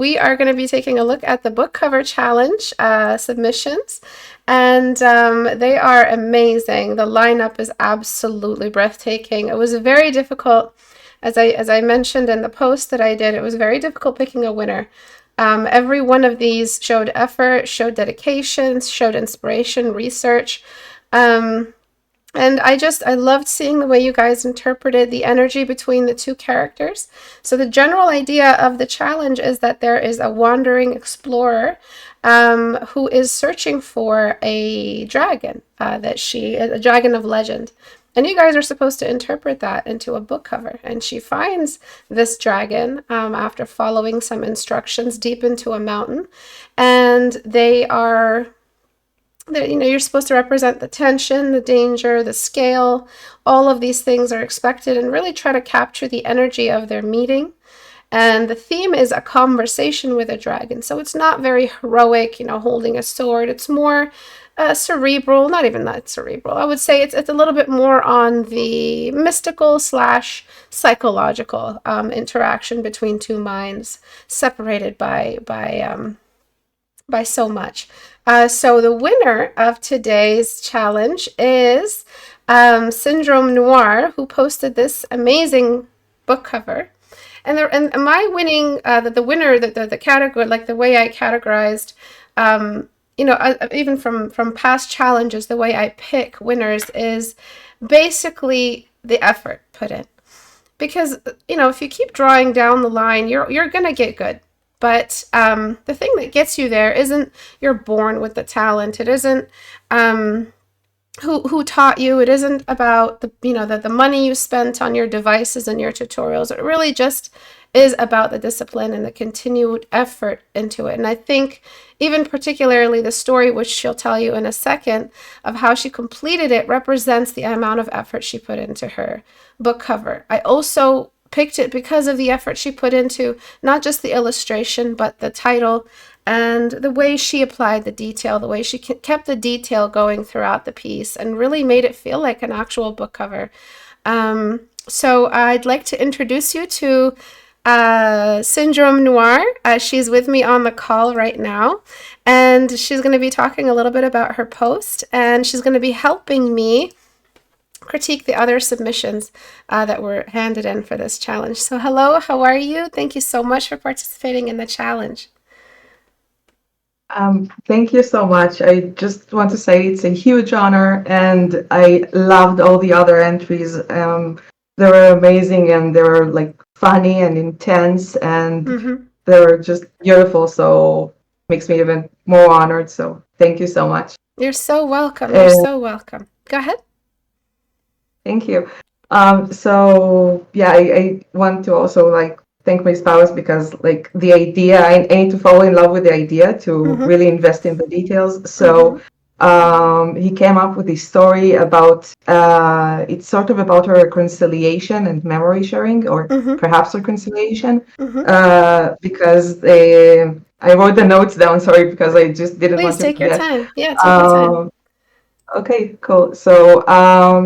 We are going to be taking a look at the book cover challenge submissions, and they are amazing. The lineup is absolutely breathtaking. It was very difficult, as I mentioned in the post that I did, it was very difficult picking a winner. Every one of these showed effort, showed dedication, showed inspiration, research. And I loved seeing the way you guys interpreted the energy between the two characters. So the general idea of the challenge is that there is a wandering explorer who is searching for a dragon, a dragon of legend. And you guys are supposed to interpret that into a book cover. And she finds this dragon after following some instructions deep into a mountain. And you're supposed to represent the tension, the danger, the scale. All of these things are expected, and really try to capture the energy of their meeting. And the theme is a conversation with a dragon. So it's not very heroic, holding a sword. It's more cerebral, not even that cerebral. I would say it's a little bit more on the mystical / psychological interaction between two minds separated by so much. So the winner of today's challenge is Syndrome Noir, who posted this amazing book cover. And my winning, the winner, the category, like the way I categorized, even from past challenges, the way I pick winners is basically the effort put in. Because, if you keep drawing down the line, you're going to get good. But the thing that gets you there isn't you're born with the talent. It isn't who taught you. It isn't about the money you spent on your devices and your tutorials. It really just is about the discipline and the continued effort into it. And I think even particularly the story, which she'll tell you in a second, of how she completed it represents the amount of effort she put into her book cover. I also picked it because of the effort she put into not just the illustration, but the title and the way she applied the detail, the way she kept the detail going throughout the piece and really made it feel like an actual book cover. So I'd like to introduce you to Syndrome Noir. She's with me on the call right now, and she's going to be talking a little bit about her post, and she's going to be helping me critique the other submissions that were handed in for this challenge. So hello, how are you? Thank you so much for participating in the challenge. Thank you so much. I just want to say it's a huge honor, and I loved all the other entries. They were amazing, and they were like funny and intense, and they were just beautiful. So it makes me even more honored. So thank you so much. You're so welcome. You're so welcome. Go ahead. Thank you. So yeah, I want to also thank my spouse because the idea, I need to fall in love with the idea to really invest in the details. So he came up with this story about it's sort of about her reconciliation and memory sharing, or perhaps reconciliation, because I wrote the notes down. Sorry, because I just didn't want to take your forget. time. Yeah, take your time. Okay, cool. So,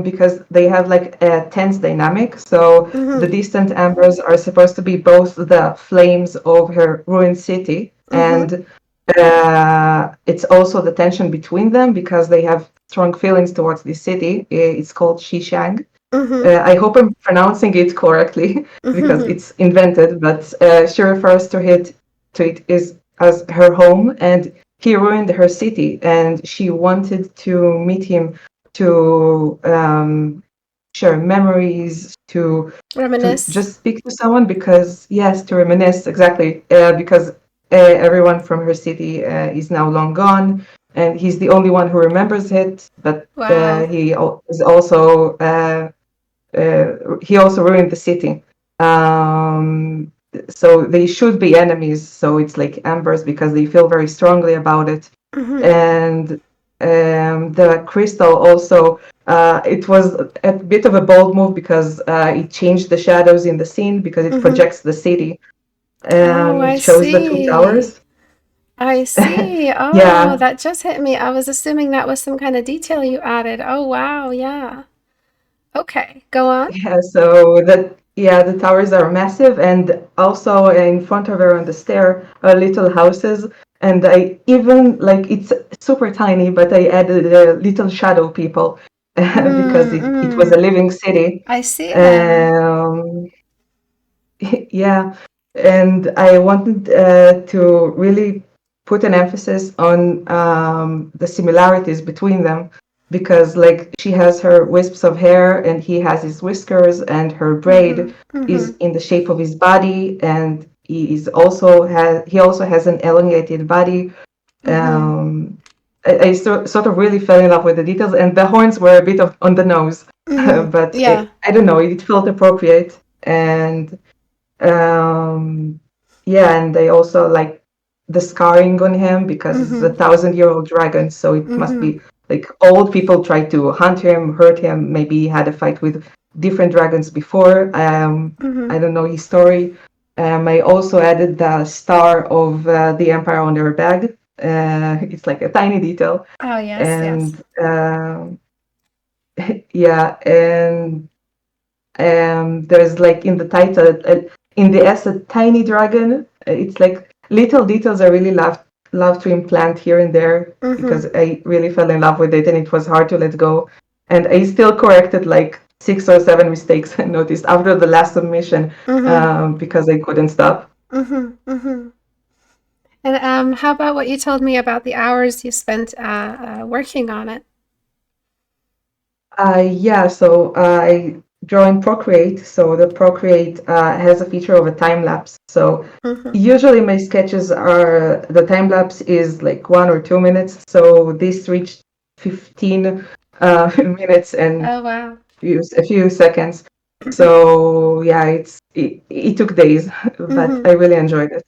because they have a tense dynamic, so the distant embers are supposed to be both the flames of her ruined city, and it's also the tension between them because they have strong feelings towards this city. It's called Shishang. I hope I'm pronouncing it correctly because it's invented, but she refers to it as her home, and he ruined her city, and she wanted to meet him to share memories, to reminisce, to just speak to someone, because yes, to reminisce, exactly, because everyone from her city is now long gone, and he's the only one who remembers it. But he is also he also ruined the city. So they should be enemies. So it's like embers because they feel very strongly about it. And the crystal also, it was a bit of a bold move because it changed the shadows in the scene because it projects the city. It shows the two towers. I see. Oh, Yeah. that just hit me. I was assuming that was some kind of detail you added. Oh, wow. Yeah. Okay, go on. Yeah, so Yeah, the towers are massive, and also in front of her on the stair are little houses. And I even like it's super tiny, but I added little shadow people because it was a living city. I see them. Um, yeah, and I wanted to really put an emphasis on the similarities between them because, like, she has her wisps of hair and he has his whiskers, and her braid is in the shape of his body, and he also has an elongated body. I sort of really fell in love with the details, and the horns were a bit of on the nose, but Yeah. I don't know, it felt appropriate. And um, yeah, and they also like the scarring on him because it's a 1,000-year-old dragon, so it must be like old people tried to hunt him, hurt him. Maybe he had a fight with different dragons before. I don't know his story. I also added the star of the Empire on their bag. It's like a tiny detail, Oh, yes, yes. and yeah, and there's like in the title, in the S, a tiny dragon. It's like little details I really love to implant here and there because I really fell in love with it and it was hard to let go. And I still corrected like 6 or 7 mistakes I noticed after the last submission because I couldn't stop. And how about what you told me about the hours you spent working on it? Yeah, so I draw in Procreate. So the Procreate has a feature of a time lapse. So usually my sketches are the time lapse is like 1 or 2 minutes. So this reached 15 minutes and Oh, wow. a few seconds. So yeah, it took days, but I really enjoyed it.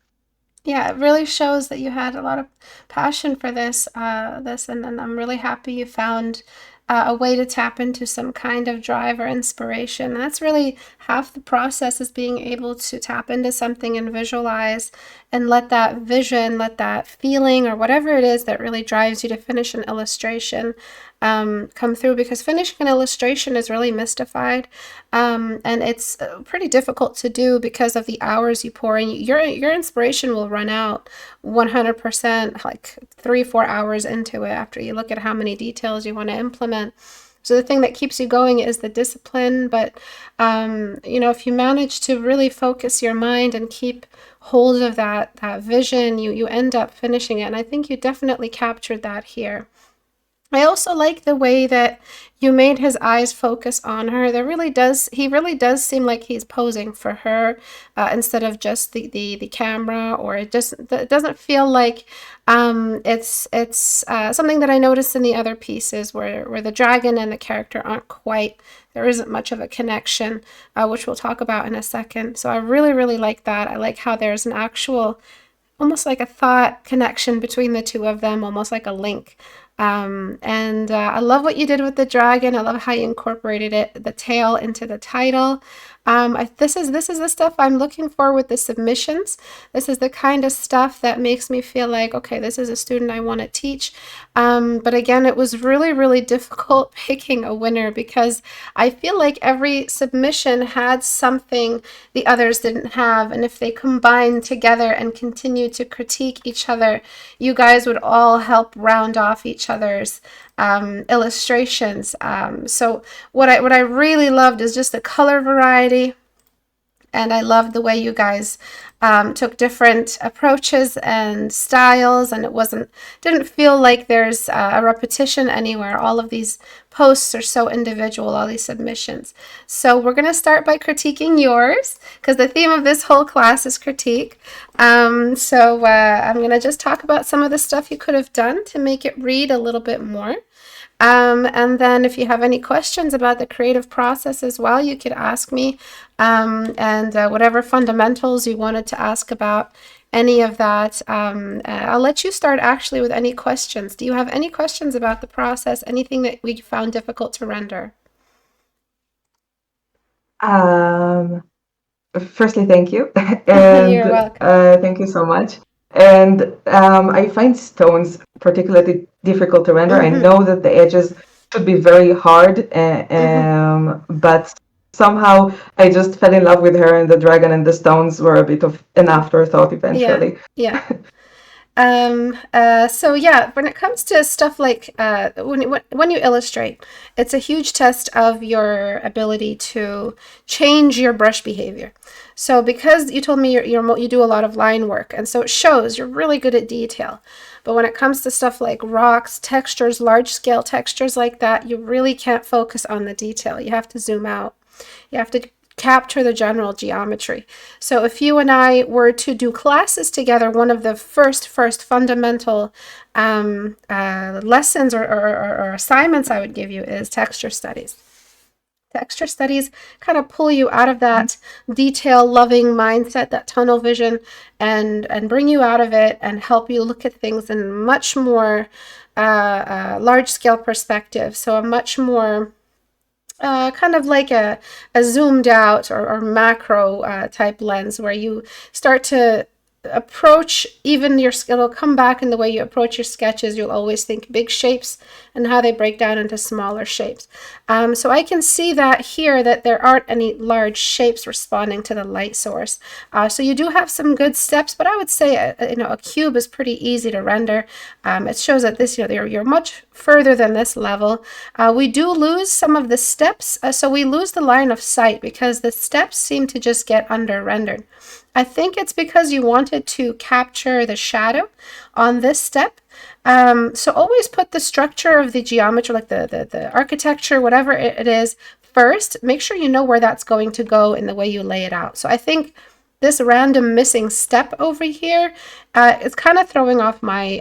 Yeah, it really shows that you had a lot of passion for this, and I'm really happy you found a way to tap into some kind of drive or inspiration. And that's really half the process is being able to tap into something and visualize and let that vision, let that feeling, or whatever it is that really drives you to finish an illustration come through, because finishing an illustration is really mystified, and it's pretty difficult to do because of the hours you pour in. Your inspiration will run out 100%, like 3-4 hours into it after you look at how many details you want to implement. So the thing that keeps you going is the discipline. But if you manage to really focus your mind and keep hold of that vision, you end up finishing it. And I think you definitely captured that here. I also like the way that you made his eyes focus on her. He really does seem like he's posing for her, instead of just the camera, or it doesn't feel like it's something that I noticed in the other pieces where the dragon and the character aren't quite, there isn't much of a connection, which we'll talk about in a second. So I really, really like that. I like how there's an actual, almost like a thought connection between the two of them, almost like a link. And I love what you did with the dragon. I love how you incorporated the tail into the title. This is the stuff I'm looking for with the submissions. This is the kind of stuff that makes me feel like, okay, this is a student I want to teach. But again, it was really, really difficult picking a winner because I feel like every submission had something the others didn't have. And if they combined together and continued to critique each other, you guys would all help round off each other's illustrations. So what I really loved is just the color variety, and I loved the way you guys took different approaches and styles, and didn't feel like there's a repetition anywhere. All of these posts are so individual, all these submissions. So we're going to start by critiquing yours, because the theme of this whole class is critique. So I'm going to just talk about some of the stuff you could have done to make it read a little bit more. And then if you have any questions about the creative process as well, you could ask me, and whatever fundamentals you wanted to ask about any of that. I'll let you start actually with any questions. Do you have any questions about the process? Anything that we found difficult to render? Um, Firstly, thank you, and You're welcome. thank you so much. And I find stones particularly difficult to render. I know that the edges should be very hard, but somehow I just fell in love with her, and the dragon and the stones were a bit of an afterthought Yeah. eventually. Yeah. So yeah, when it comes to stuff like when you illustrate, it's a huge test of your ability to change your brush behavior. So because you told me you do a lot of line work, and so it shows you're really good at detail. But when it comes to stuff like rocks, textures, large scale textures like that, you really can't focus on the detail. You have to zoom out. You have to capture the general geometry. So if you and I were to do classes together, one of the first fundamental lessons or assignments I would give you is texture studies. Texture studies kind of pull you out of that detail loving mindset, that tunnel vision, and bring you out of it and help you look at things in much more large scale perspective. So a much more kind of like a zoomed out or macro type lens where you start to approach even your it'll come back in the way you approach your sketches. You'll always think big shapes and how they break down into smaller shapes. So I can see that here that there aren't any large shapes responding to the light source. So you do have some good steps, but I would say a cube is pretty easy to render. It shows that this you're much further than this level. We do lose some of the steps, so we lose the line of sight because the steps seem to just get under rendered. I think it's because you wanted to capture the shadow on this step. So always put the structure of the geometry, like the architecture, whatever it is, first. Make sure you know where that's going to go in the way you lay it out. So I think this random missing step over here is kind of throwing off my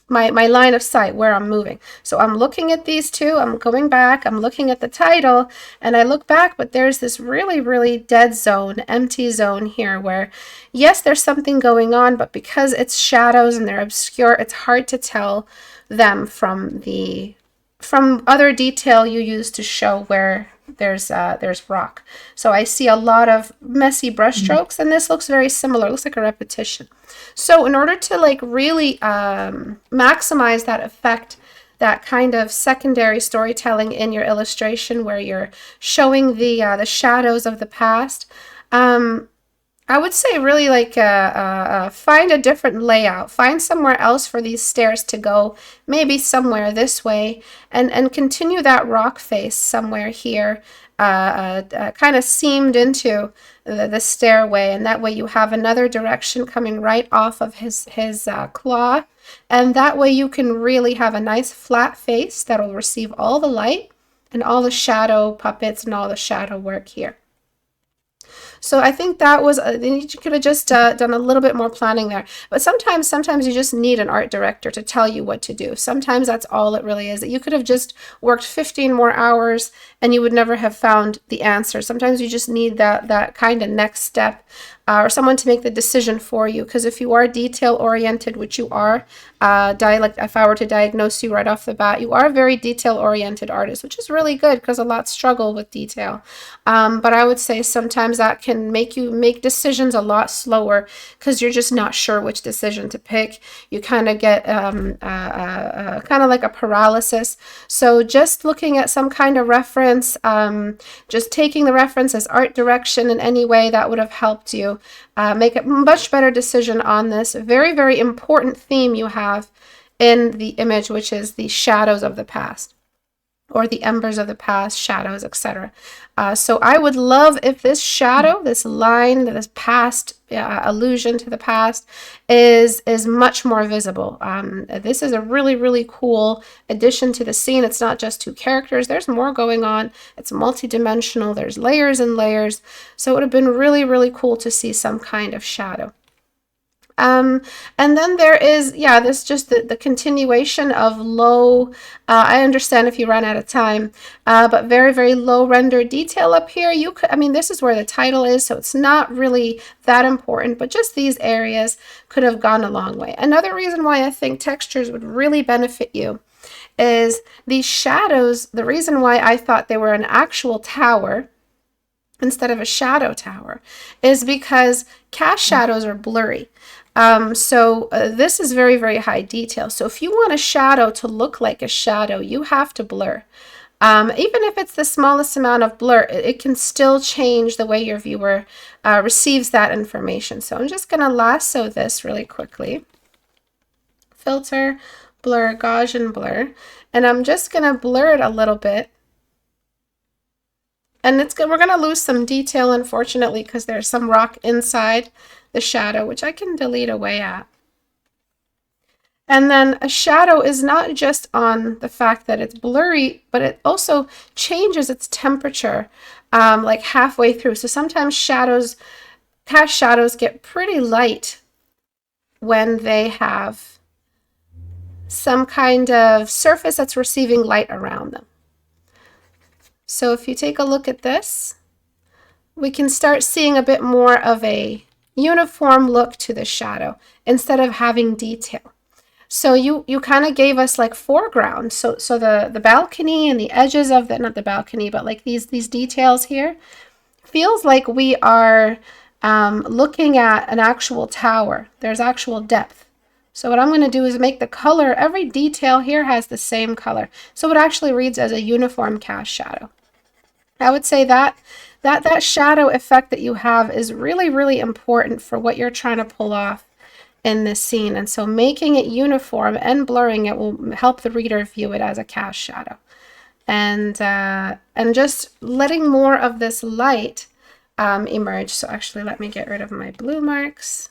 my line of sight where I'm moving. So I'm looking at these two, I'm going back, I'm looking at the title, and I look back, but there's this really, really dead zone, empty zone here where, yes, there's something going on, but because it's shadows and they're obscure, it's hard to tell them from other detail you use to show where there's rock. So I see a lot of messy brush strokes, and this looks very similar. It looks like a repetition. So in order to like really maximize that effect, that kind of secondary storytelling in your illustration where you're showing the shadows of the past, I would say really like find a different layout. Find somewhere else for these stairs to go, maybe somewhere this way, and continue that rock face somewhere here, kind of seamed into the stairway, and that way you have another direction coming right off of his claw, and that way you can really have a nice flat face that'll receive all the light and all the shadow puppets and all the shadow work here. So I think that was, you could have just done a little bit more planning there. But sometimes you just need an art director to tell you what to do. Sometimes that's all it really is. That you could have just worked 15 more hours and you would never have found the answer. Sometimes you just need that kind of next step, or someone to make the decision for you. Because if you are detail oriented, which you are, like if I were to diagnose you right off the bat, you are a very detail oriented artist, which is really good because a lot struggle with detail. But I would say sometimes that can make you make decisions a lot slower because you're just not sure which decision to pick. You kind of get kind of like a paralysis. So just looking at some kind of reference, just taking the reference as art direction in any way that would have helped you make a much better decision on this very, very important theme you have in the image, which is the shadows of the past, or the embers of the past, shadows, etc. So I would love if this shadow, this line, this past allusion to the past is much more visible. This is a really, really cool addition to the scene. It's not just two characters. There's more going on. It's multidimensional. There's layers and layers. So it would have been really, really cool to see some kind of shadow. And then there is, this just the continuation of low, I understand if you run out of time, but very, very low render detail up here. You could, this is where the title is, so it's not really that important, but just these areas could have gone a long way. Another reason why I think textures would really benefit you is these shadows. The reason why I thought they were an actual tower instead of a shadow tower is because cast shadows are blurry. So this is very, very high detail. So if you want a shadow to look like a shadow, you have to blur. Even if it's the smallest amount of blur, it can still change the way your viewer receives that information. So I'm just going to lasso this really quickly. Filter, blur, Gaussian blur. And I'm just going to blur it a little bit. And we're going to lose some detail, unfortunately, because there's some rock inside the shadow, which I can delete away at. And then a shadow is not just on the fact that it's blurry, but it also changes its temperature like halfway through. So sometimes cast shadows get pretty light when they have some kind of surface that's receiving light around them. So if you take a look at this, we can start seeing a bit more of a uniform look to the shadow instead of having detail. So you kind of gave us like foreground. So the balcony and the edges of the, not the balcony, but like these details here, feels like we are looking at an actual tower. There's actual depth. So what I'm going to do is make the color, every detail here has the same color. So it actually reads as a uniform cast shadow. I would say that shadow effect that you have is really, really important for what you're trying to pull off in this scene. And so making it uniform and blurring it will help the reader view it as a cast shadow. And just letting more of this light emerge. So actually, let me get rid of my blue marks.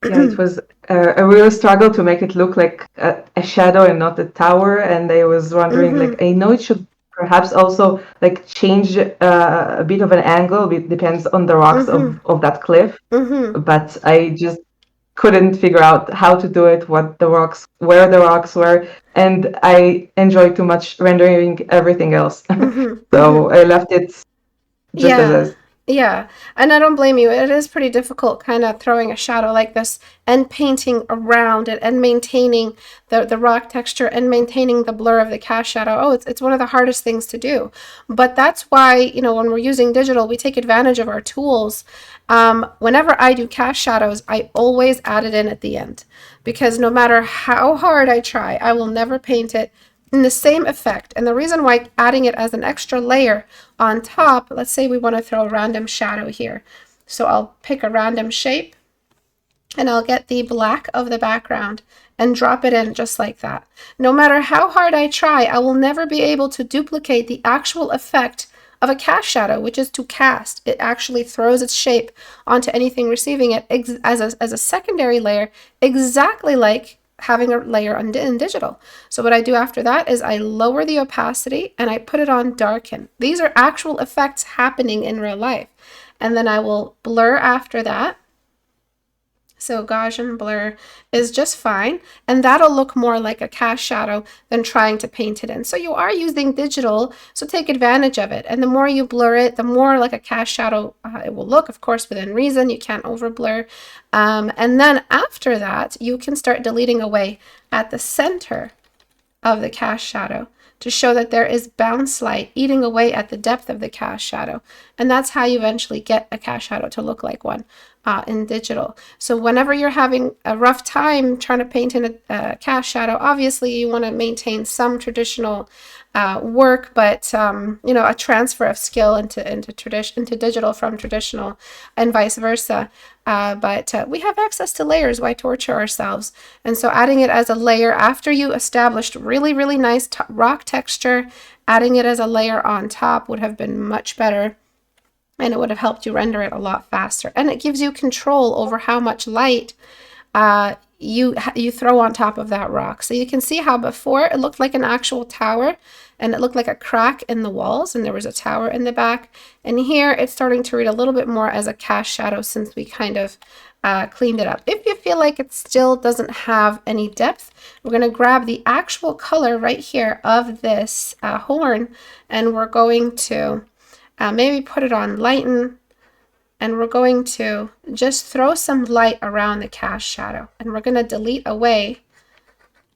Yeah, it was a real struggle to make it look like a shadow and not a tower. And I was wondering, like, I know it should perhaps also like change a bit of an angle. It depends on the rocks of that cliff. But I just couldn't figure out how to do it, where the rocks were, and I enjoyed too much rendering everything else. So I left it just as is. Yeah, and I don't blame you. It is pretty difficult kind of throwing a shadow like this and painting around it and maintaining the rock texture and maintaining the blur of the cast shadow. Oh, it's one of the hardest things to do. But that's why, you know, when we're using digital, we take advantage of our tools. Whenever I do cast shadows, I always add it in at the end, because no matter how hard I try, I will never paint it in the same effect. And the reason why adding it as an extra layer on top, let's say we want to throw a random shadow here. So I'll pick a random shape and I'll get the black of the background and drop it in just like that. No matter how hard I try, I will never be able to duplicate the actual effect of a cast shadow, which is to cast. It actually throws its shape onto anything receiving it as a secondary layer, exactly like having a layer in digital. So what I do after that is I lower the opacity and I put it on darken. These are actual effects happening in real life. And then I will blur after that. So Gaussian blur is just fine, and that'll look more like a cast shadow than trying to paint it in. So you are using digital, so take advantage of it. And the more you blur it, the more like a cast shadow it will look, of course, within reason. You can't over blur. And then after that, you can start deleting away at the center of the cast shadow to show that there is bounce light eating away at the depth of the cast shadow. And that's how you eventually get a cast shadow to look like one in digital. So whenever you're having a rough time trying to paint in a cast shadow, obviously you want to maintain some traditional work, but you know, a transfer of skill into digital from traditional, and vice versa. But we have access to layers. Why torture ourselves? And so adding it as a layer after you established really, really nice rock texture, adding it as a layer on top would have been much better. And it would have helped you render it a lot faster. And it gives you control over how much light you throw on top of that rock. So you can see how before it looked like an actual tower and it looked like a crack in the walls and there was a tower in the back. And here it's starting to read a little bit more as a cast shadow since we kind of cleaned it up. If you feel like it still doesn't have any depth, we're going to grab the actual color right here of this horn, and we're going to maybe put it on lighten, and we're going to just throw some light around the cast shadow, and we're going to delete away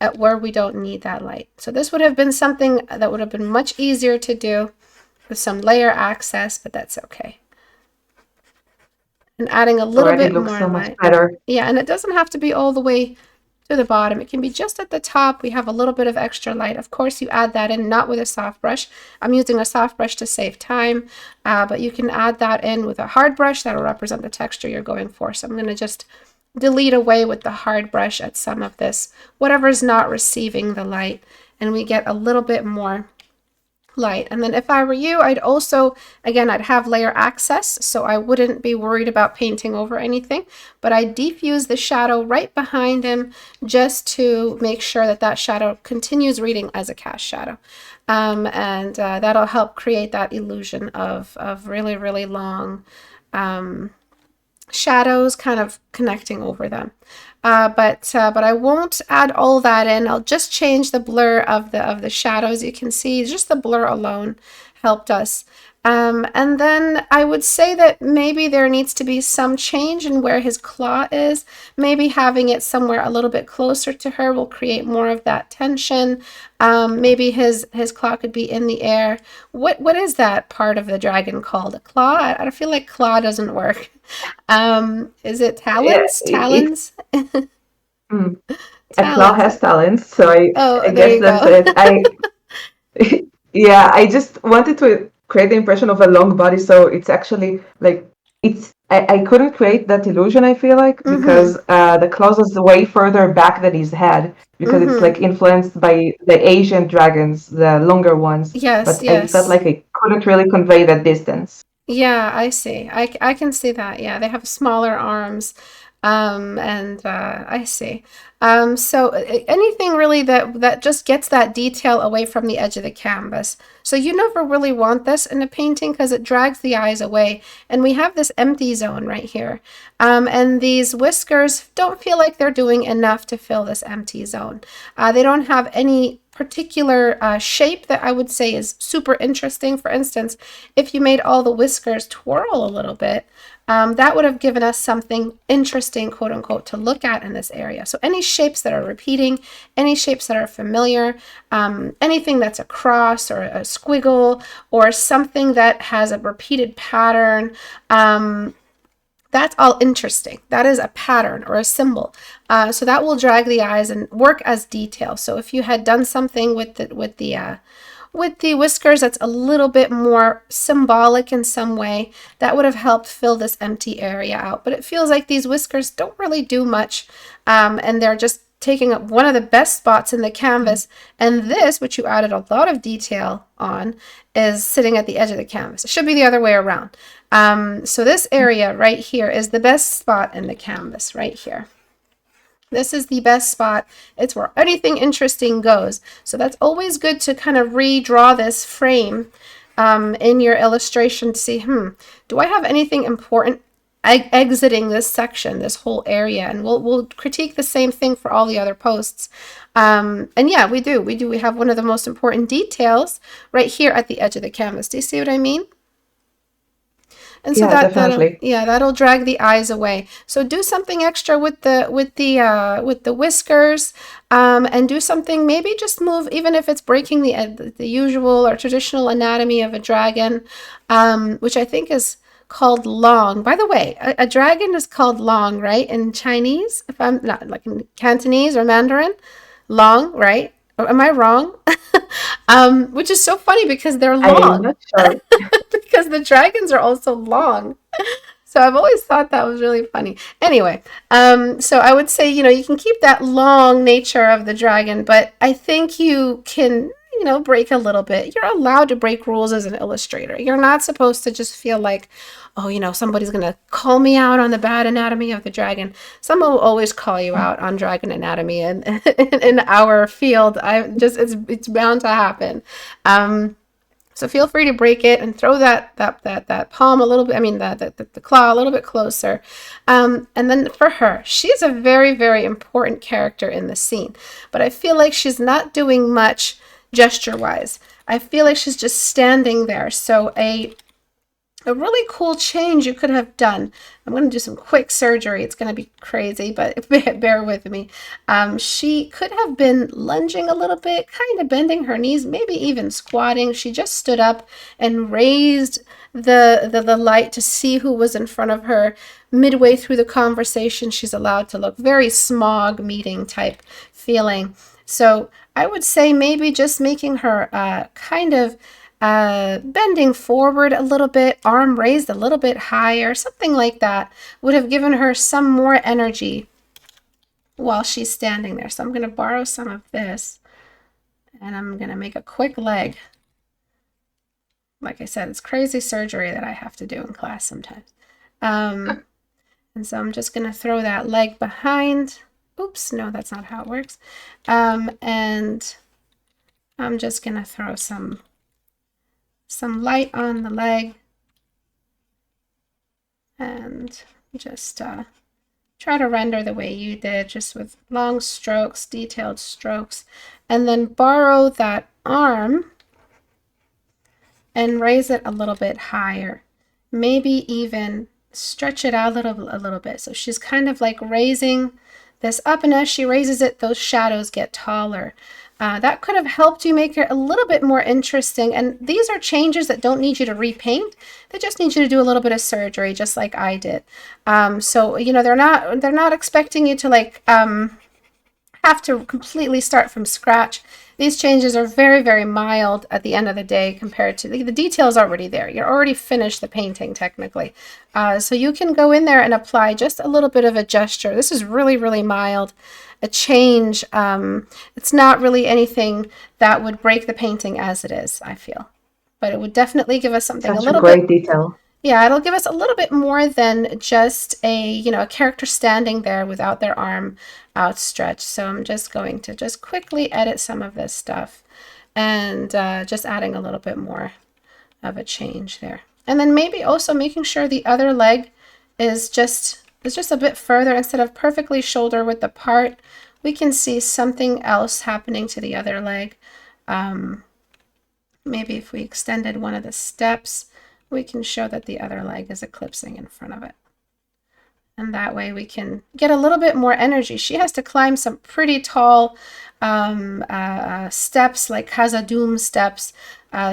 at where we don't need that light. So this would have been something that would have been much easier to do with some layer access, but that's okay. And adding a little bit more so much light. better. Yeah, and it doesn't have to be all the way to the bottom. It can be just at the top. We have a little bit of extra light. Of course, you add that in, not with a soft brush. I'm using a soft brush to save time, but you can add that in with a hard brush. That'll represent the texture you're going for. So I'm going to just delete away with the hard brush at some of this, whatever's not receiving the light, and we get a little bit more light. And then if I were you, I'd also, again, I'd have layer access, so I wouldn't be worried about painting over anything, but I diffuse the shadow right behind him just to make sure that that shadow continues reading as a cast shadow. And that'll help create that illusion of really, really long shadows kind of connecting over them. But I won't add all that in. I'll just change the blur of the shadows. You can see just the blur alone helped us. And then I would say that maybe there needs to be some change in where his claw is. Maybe having it somewhere a little bit closer to her will create more of that tension. Maybe his claw could be in the air. What is that part of the dragon called? A claw? I feel like claw doesn't work. Is it talons? Talons? A claw has Talons. talents, so I Oh, there guess you that's go. it. Yeah, I just wanted to create the impression of a long body, so it's actually like I couldn't create that illusion, I feel like, Mm-hmm. because the claws is way further back than his head, because it's Mm-hmm. like influenced by the Asian dragons, the longer ones. Yes, But I felt yes. like I couldn't really convey that distance. Yeah, I see. I can see that. Yeah, they have smaller arms. And I see. So anything really that just gets that detail away from the edge of the canvas. So you never really want this in a painting because it drags the eyes away. And we have this empty zone right here. And these whiskers don't feel like they're doing enough to fill this empty zone. They don't have any particular shape that I would say is super interesting. For instance, if you made all the whiskers twirl a little bit, that would have given us something interesting, quote unquote, to look at in this area. So any shapes that are repeating, any shapes that are familiar, anything that's a cross or a squiggle or something that has a repeated pattern, that's all interesting. That is a pattern or a symbol. So that will drag the eyes and work as detail. So if you had done something with the whiskers that's a little bit more symbolic in some way, that would have helped fill this empty area out. But it feels like these whiskers don't really do much, and they're just taking up one of the best spots in the canvas. And this, which you added a lot of detail on, is sitting at the edge of the canvas. It should be the other way around. So this area right here is the best spot in the canvas, right here. This is the best spot. It's where anything interesting goes. So that's always good to kind of redraw this frame in your illustration to see, do I have anything important exiting this section, this whole area? And we'll critique the same thing for all the other posts. And yeah, we do. We have one of the most important details right here at the edge of the canvas. Do you see what I mean? And so Yeah, that'll definitely. yeah, that'll drag the eyes away. So do something extra with the whiskers, and do something, maybe just move, even if it's breaking the usual or traditional anatomy of a dragon, which I think is called long. By the way, a dragon is called long, right? In Chinese, if I'm not, like in Cantonese or Mandarin, long, right? Or am I wrong? Which is so funny because they're I'm long. not sure. Because the dragons are also long. So I've always thought that was really funny. Anyway, so I would say, you can keep that long nature of the dragon, but I think you can, break a little bit. You're allowed to break rules as an illustrator. You're not supposed to just feel like, oh, somebody's going to call me out on the bad anatomy of the dragon. Someone will always call you out on dragon anatomy, and in our field, it's bound to happen. So feel free to break it and throw that palm a little bit, the claw a little bit closer. And then for her, she's a very, very important character in the scene. But I feel like she's not doing much gesture-wise. I feel like she's just standing there. So a really cool change you could have done. I'm going to do some quick surgery. It's going to be crazy, but bear with me. She could have been lunging a little bit, kind of bending her knees, maybe even squatting. She just stood up and raised the light to see who was in front of her. midway through the conversation, she's allowed to look very smog meeting type feeling. So I would say maybe just making her kind of bending forward a little bit, arm raised a little bit higher, something like that would have given her some more energy while she's standing there. So I'm going to borrow some of this and I'm going to make a quick leg. Like I said, it's crazy surgery that I have to do in class sometimes. And so I'm just going to throw that leg behind. Oops, no, that's not how it works. And I'm just going to throw some light on the leg and just try to render the way you did, just with long strokes, detailed strokes, and then borrow that arm and raise it a little bit higher. Maybe even stretch it out a little bit. So she's kind of like raising this up, and as she raises it, those shadows get taller. That could have helped you make it a little bit more interesting. And these are changes that don't need you to repaint. They just need you to do a little bit of surgery, just like I did. So, you know, they're not expecting you to like have to completely start from scratch. These changes are very, very mild at the end of the day compared to the details already there. You're already finished the painting technically. So you can go in there and apply just a little bit of a gesture. This is really, really mild. A change. It's not really anything that would break the painting as it is, I feel. But it would definitely give us something Such a little great bit. detail. Yeah, it'll give us a little bit more than just a character standing there without their arm outstretched. So I'm just going to just quickly edit some of this stuff and just adding a little bit more of a change there. And then maybe also making sure the other leg is just a bit further. Instead of perfectly shoulder width apart, we can see something else happening to the other leg. Maybe if we extended one of the steps, we can show that the other leg is eclipsing in front of it. And that way we can get a little bit more energy. She has to climb some pretty tall steps, like Khazad-dûm steps.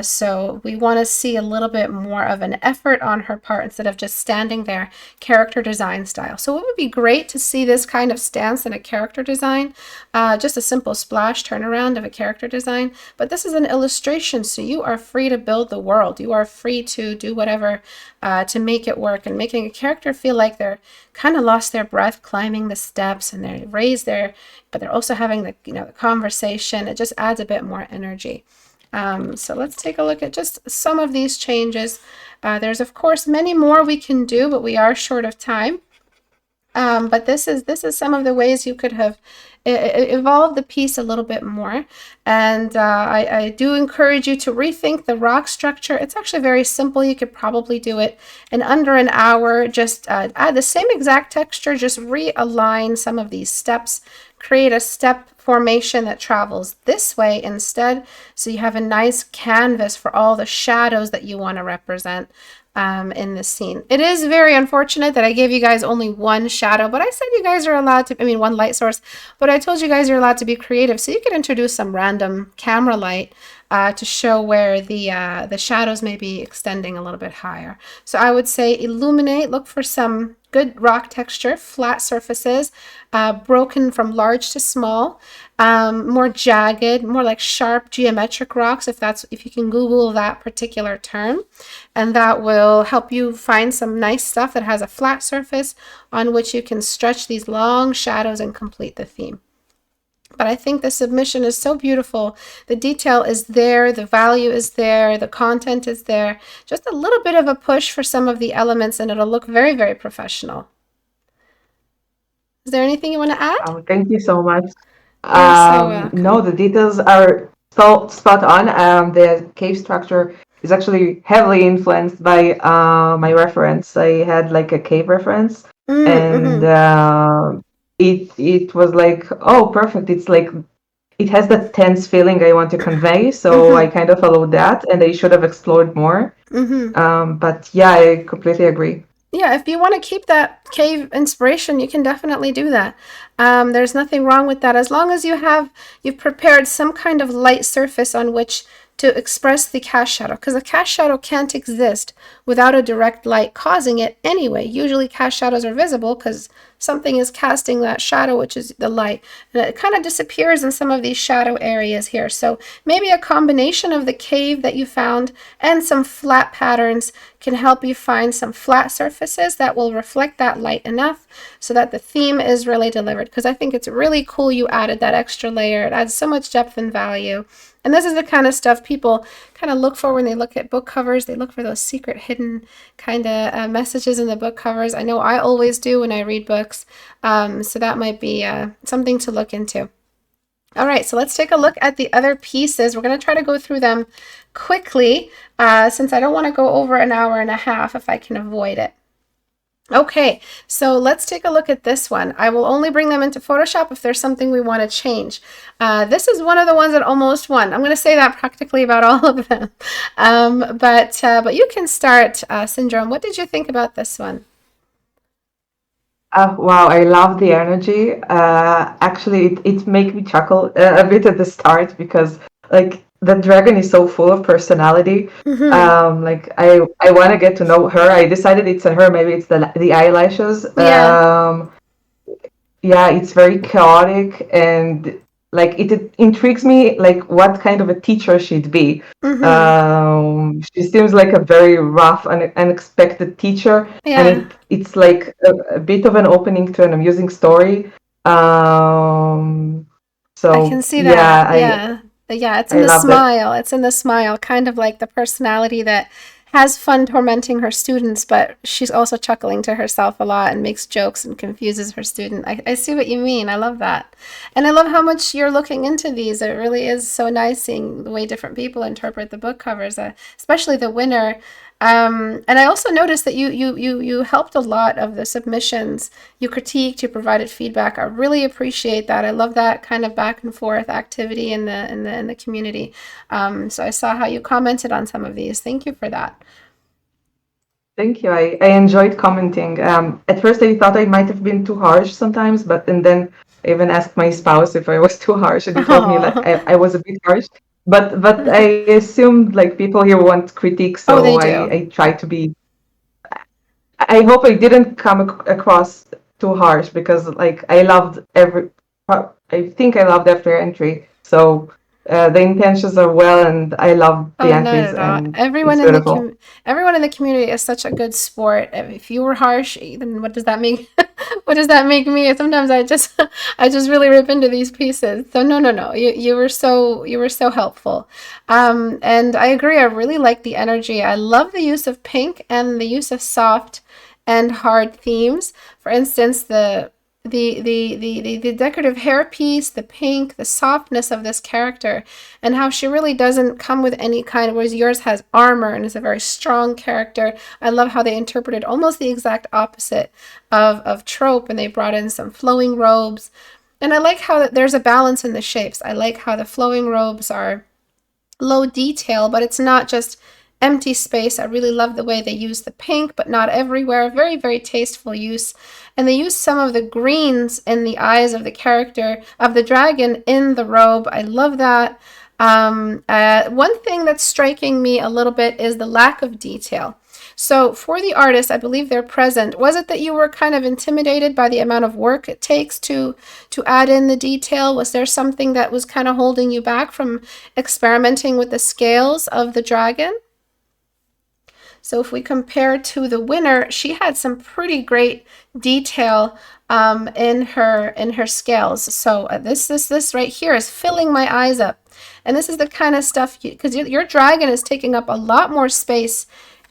So we want to see a little bit more of an effort on her part instead of just standing there, character design style. So it would be great to see this kind of stance in a character design, just a simple splash turnaround of a character design. But this is an illustration, so you are free to build the world. You are free to do whatever to make it work, and making a character feel like they're kind of lost their breath climbing the steps, and they're raised there, but they're also having the conversation. It just adds a bit more energy. So let's take a look at just some of these changes. There's of course many more we can do, but we are short of time. But this is some of the ways you could have evolved the piece a little bit more. And I do encourage you to rethink the rock structure. It's actually very simple. You could probably do it in under an hour. Just add the same exact texture, just realign some of these steps, create a step formation that travels this way instead, so you have a nice canvas for all the shadows that you want to represent in this scene. It is very unfortunate that I gave you guys only one shadow, but I said you guys are allowed to, one light source, but I told you guys you're allowed to be creative, so you could introduce some random camera light to show where the shadows may be extending a little bit higher. So I would say illuminate, look for some good rock texture, flat surfaces, broken from large to small, more jagged, more like sharp geometric rocks, if you can Google that particular term, and that will help you find some nice stuff that has a flat surface on which you can stretch these long shadows and complete the theme. But I think the submission is so beautiful. The detail is there, the value is there, the content is there. Just a little bit of a push for some of the elements and it'll look very, very professional. Is there anything you want to add? Oh, thank you so much. You're so welcome. No, the details are so spot on. The cave structure is actually heavily influenced by my reference. I had like a cave reference, and it was like, oh, perfect. It's like it has that tense feeling I want to convey, so I kind of followed that, and I should have explored more. But yeah, I completely agree. Yeah, if you want to keep that cave inspiration, you can definitely do that. There's nothing wrong with that, as long as you've prepared some kind of light surface on which to express the cast shadow, because the cast shadow can't exist without a direct light causing it anyway. Usually cast shadows are visible because something is casting that shadow, which is the light, and it kind of disappears in some of these shadow areas here. So maybe a combination of the cave that you found and some flat patterns can help you find some flat surfaces that will reflect that light enough so that the theme is really delivered. Because I think it's really cool you added that extra layer. It adds so much depth and value. And this is the kind of stuff people kind of look for when they look at book covers. They look for those secret hidden kind of messages in the book covers. I know I always do when I read books. So that might be something to look into. All right, so let's take a look at the other pieces. We're going to try to go through them quickly since I don't want to go over an hour and a half if I can avoid it. Okay, so let's take a look at this one. I will only bring them into Photoshop if there's something we want to change. This is one of the ones that almost won. I'm going to say that practically about all of them. But you can start, Syndrome. What did you think about this one? Wow, I love the energy. Actually, it made me chuckle a bit at the start because like the dragon is so full of personality. Mm-hmm. Like I want to get to know her. I decided it's on her. Maybe it's the eyelashes. Yeah, Yeah, it's very chaotic and like it intrigues me like what kind of a teacher she'd be. mm-hmm. She seems like a very rough and unexpected teacher, and Yeah, it's like a bit of an opening to an amusing story. Um, I can so see that. yeah, Yeah. Yeah, it's in I the loved it. smile. It's in the smile, kind of like the personality that has fun tormenting her students, but she's also chuckling to herself a lot and makes jokes and confuses her student. I see what you mean. I love that. And I love how much you're looking into these. It really is so nice seeing the way different people interpret the book covers, especially the winner. And I also noticed that you helped a lot of the submissions. You critiqued, you provided feedback. I really appreciate that. I love that kind of back and forth activity in the community. So I saw how you commented on some of these. Thank you for that. Thank you. I enjoyed commenting. At first, I thought I might have been too harsh sometimes, and then I even asked my spouse if I was too harsh, and he told me that Oh, I was a bit harsh. But I assumed like people here want critiques, oh, so they I do. I try to be. I hope I didn't come across too harsh because like I loved every. I think I loved every entry. So the intentions are well, and I love the Oh, not entries, at all. and it's beautiful. Everyone in the community is such a good sport. If you were harsh, then what does that mean? What does that make me? Sometimes I just really rip into these pieces. So no, no, no. You were so helpful. And I agree. I really like the energy. I love the use of pink and the use of soft and hard themes. For instance, the decorative hairpiece, the pink, the softness of this character, and how she really doesn't come with any kind of, whereas yours has armor and is a very strong character. I love how they interpreted almost the exact opposite of trope, and they brought in some flowing robes. And I like how there's a balance in the shapes. I like how the flowing robes are low detail, but it's not just empty space. I really love the way they use the pink, but not everywhere. Very, very tasteful use. And they use some of the greens in the eyes of the character, of the dragon, in the robe. I love that. One thing that's striking me a little bit is the lack of detail. So for the artist, I believe they're present. Was it that you were kind of intimidated by the amount of work it takes to add in the detail? Was there something that was kind of holding you back from experimenting with the scales of the dragon? So if we compare to the winner, she had some pretty great detail in her scales. So this right here is filling my eyes up, and this is the kind of stuff because your dragon is taking up a lot more space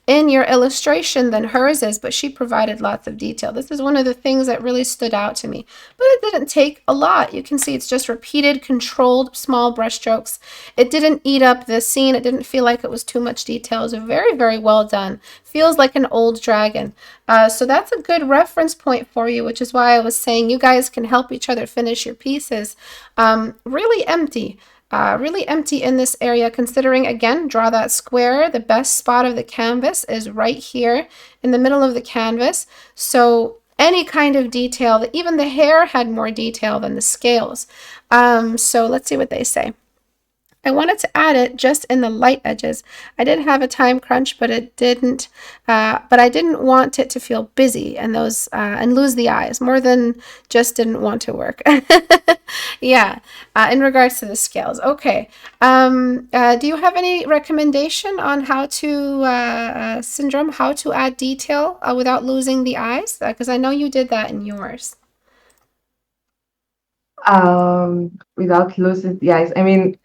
in your illustration than hers is, but she provided lots of detail. This is one of the things that really stood out to me. But it didn't take a lot. You can see it's just repeated, controlled, small brushstrokes. It didn't eat up the scene. It didn't feel like it was too much detail. It was very, very well done. Feels like an old dragon. So that's a good reference point for you, which is why I was saying you guys can help each other finish your pieces. Really empty. Really empty in this area, considering, again, draw that square. The best spot of the canvas is right here in the middle of the canvas. So any kind of detail, even the hair had more detail than the scales. So let's see what they say. I wanted to add it just in the light edges. I did have a time crunch, but it didn't. But I didn't want it to feel busy and those and lose the eyes more than just didn't want to work. Yeah. In regards to the scales, okay. Do you have any recommendation on how to syndrome, how to add detail without losing the eyes? Because I know you did that in yours. Without losing the eyes. I mean,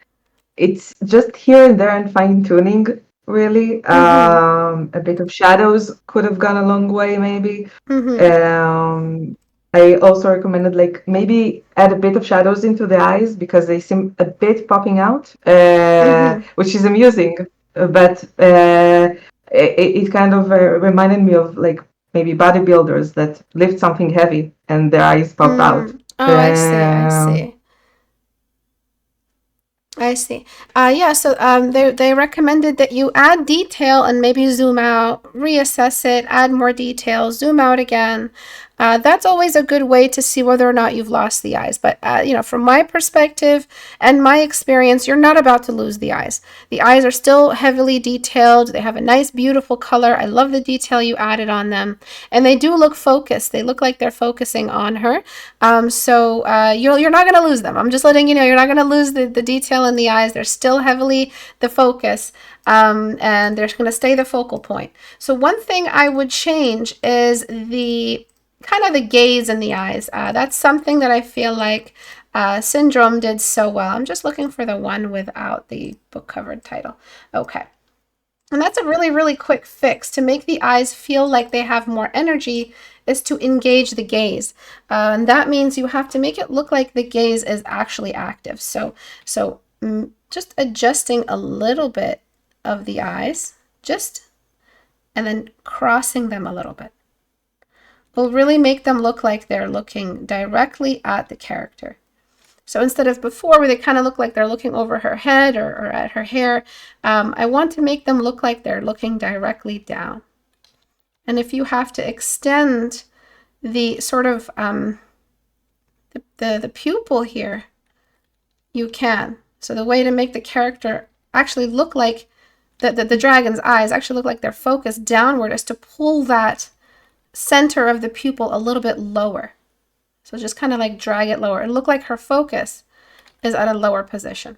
it's just here and there and fine tuning, really. Mm-hmm. A bit of shadows could have gone a long way, maybe. Mm-hmm. Um, I also recommended like maybe add a bit of shadows into the eyes because they seem a bit popping out, Mm-hmm. which is amusing. But it kind of reminded me of like maybe bodybuilders that lift something heavy and their eyes pop out. Mm. Oh, I see. I Um, see. I see. Yeah, so they recommended that you add detail and maybe zoom out, reassess it, add more detail, zoom out again. That's always a good way to see whether or not you've lost the eyes. But, from my perspective and my experience, you're not about to lose the eyes. The eyes are still heavily detailed. They have a nice, beautiful color. I love the detail you added on them. And they do look focused. They look like they're focusing on her. So you're not going to lose them. I'm just letting you know you're not going to lose the detail in the eyes. They're still heavily the focus, and they're going to stay the focal point. So one thing I would change is the kind of the gaze in the eyes. That's something that I feel like Syndrome did so well. I'm just looking for the one without the book cover title. Okay. And that's a really, really quick fix to make the eyes feel like they have more energy is to engage the gaze. And that means you have to make it look like the gaze is actually active. So just adjusting a little bit of the eyes, and then crossing them a little bit will really make them look like they're looking directly at the character. So instead of before where they kind of look like they're looking over her head or at her hair, I want to make them look like they're looking directly down. And if you have to extend the sort of the pupil here, you can. So the way to make the character actually look like the dragon's eyes actually look like they're focused downward is to pull that center of the pupil a little bit lower. So just kind of like drag it lower and look like her focus is at a lower position.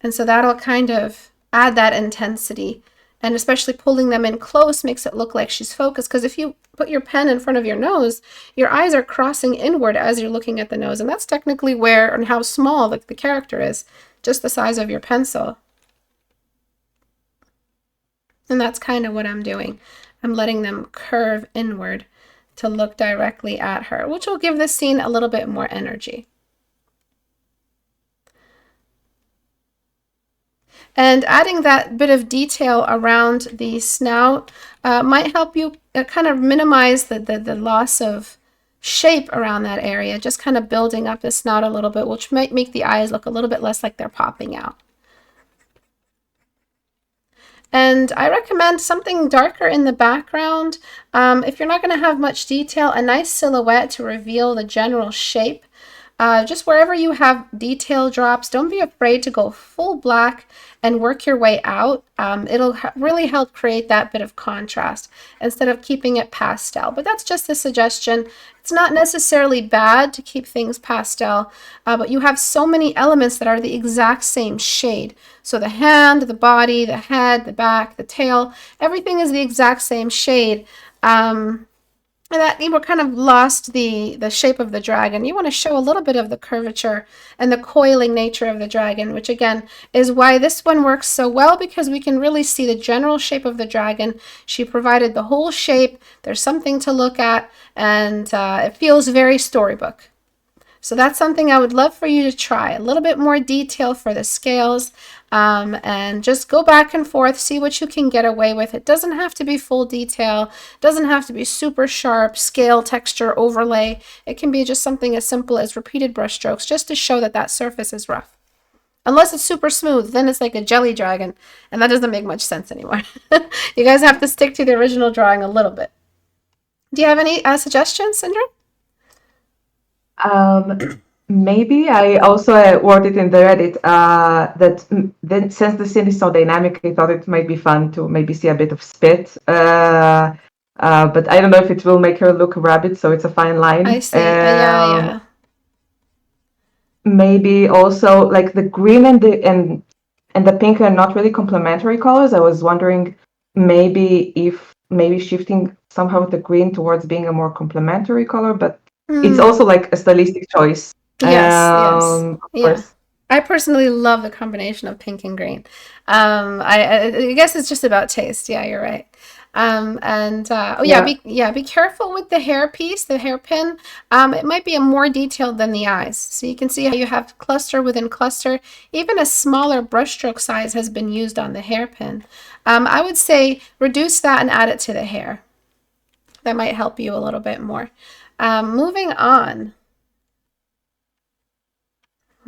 And so that'll kind of add that intensity, and especially pulling them in close makes it look like she's focused, because if you put your pen in front of your nose, your eyes are crossing inward as you're looking at the nose, and that's technically where and how small the character is, just the size of your pencil. And that's kind of what I'm doing. I'm letting them curve inward to look directly at her, which will give this scene a little bit more energy. And adding that bit of detail around the snout might help you kind of minimize the loss of shape around that area, just kind of building up the snout a little bit, which might make the eyes look a little bit less like they're popping out. And I recommend something darker in the background. If you're not going to have much detail, a nice silhouette to reveal the general shape. Just wherever you have detail drops, don't be afraid to go full black and work your way out. It'll really help create that bit of contrast instead of keeping it pastel. But that's just a suggestion. It's not necessarily bad to keep things pastel, but you have so many elements that are the exact same shade. So the hand, the body, the head, the back, the tail, everything is the exact same shade. And that you kind of lost the shape of the dragon. You want to show a little bit of the curvature and the coiling nature of the dragon, which again is why this one works so well, because we can really see the general shape of the dragon. She provided the whole shape. There's something to look at, and it feels very storybook. So that's something I would love for you to try. A little bit more detail for the scales, and just go back and forth, see what you can get away with. It doesn't have to be full detail. It doesn't have to be super sharp scale, texture, overlay. It can be just something as simple as repeated brush strokes, just to show that that surface is rough. Unless it's super smooth, then it's like a jelly dragon, and that doesn't make much sense anymore. You guys have to stick to the original drawing a little bit. Do you have any suggestions, Sandra? Um, Maybe I also wrote it in the Reddit that then since the scene is so dynamic, I thought it might be fun to maybe see a bit of spit. But I don't know if it will make her look rabbit, so it's a fine I line. see. Yeah, yeah. Maybe also like the green and the pink are not really complementary colors. I was wondering maybe shifting somehow the green towards being a more complementary color, but it's Hmm. also like a stylistic choice. Yes, yes. Of Yeah. course. I personally love the combination of pink and green. I guess it's just about taste. Yeah, you're right. And oh yeah, Yeah. be careful with the hair piece, the hairpin. It might be a more detailed than the eyes. So you can see how you have cluster within cluster. Even a smaller brushstroke size has been used on the hairpin. I would say reduce that and add it to the hair. That might help you a little bit more. Moving on.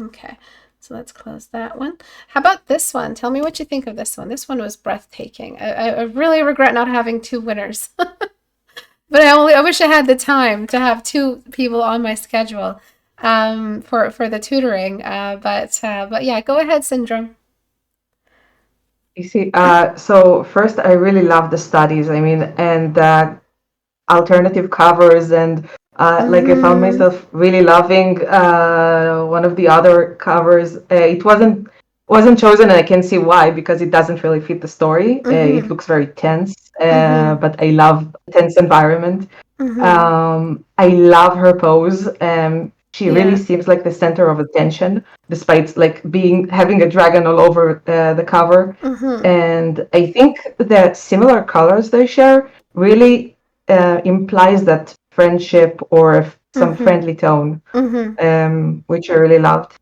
Okay, so let's close that one. How about this one? Tell me what you think of this one. This one was breathtaking. I really regret not having two winners, but I wish I had the time to have two people on my schedule for the tutoring. But yeah, go ahead, Syndrome. You see, so first, I really love the studies. I mean, and alternative covers, and like I found Mm-hmm. myself really loving one of the other covers. It wasn't chosen, and I can see why, because it doesn't really fit the story. It Mm-hmm. looks very tense, Mm-hmm. but I love tense environment. Mm-hmm. I love her pose. She really Yeah. seems like the center of attention, despite like being having a dragon all over the cover. Mm-hmm. And I think the similar colors they share really implies that friendship or some Mm-hmm. friendly tone, Mm-hmm. which I really loved.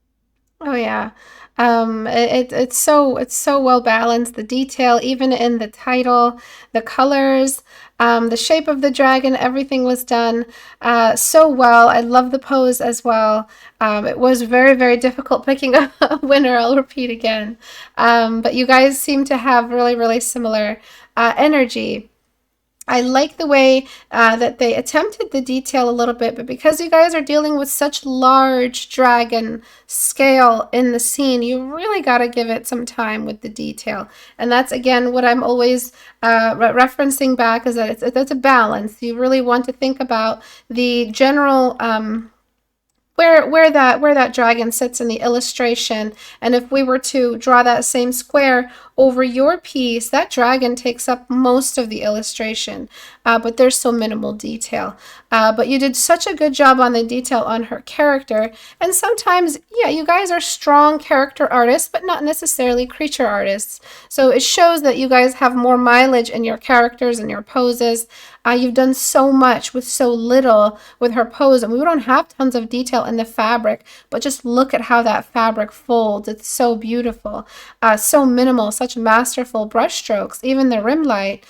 Oh yeah. It's so well balanced. The detail, even in the title, the colors, the shape of the dragon, everything was done so well. I love the pose as well. It was very, very difficult picking a winner. I'll repeat again. But you guys seem to have really, really similar energy. I like the way that they attempted the detail a little bit, but because you guys are dealing with such large dragon scale in the scene, you really got to give it some time with the detail. And that's again what I'm always referencing back is that it's a balance. You really want to think about the general where that dragon sits in the illustration, and if we were to draw that same square over your piece, that dragon takes up most of the illustration, but there's so minimal detail. But you did such a good job on the detail on her character, and sometimes, yeah, you guys are strong character artists, but not necessarily creature artists. So it shows that you guys have more mileage in your characters and your poses. You've done so much with so little with her pose, and we don't have tons of detail in the fabric, but just look at how that fabric folds. It's so beautiful, so minimal, such masterful brush strokes, even the rim light.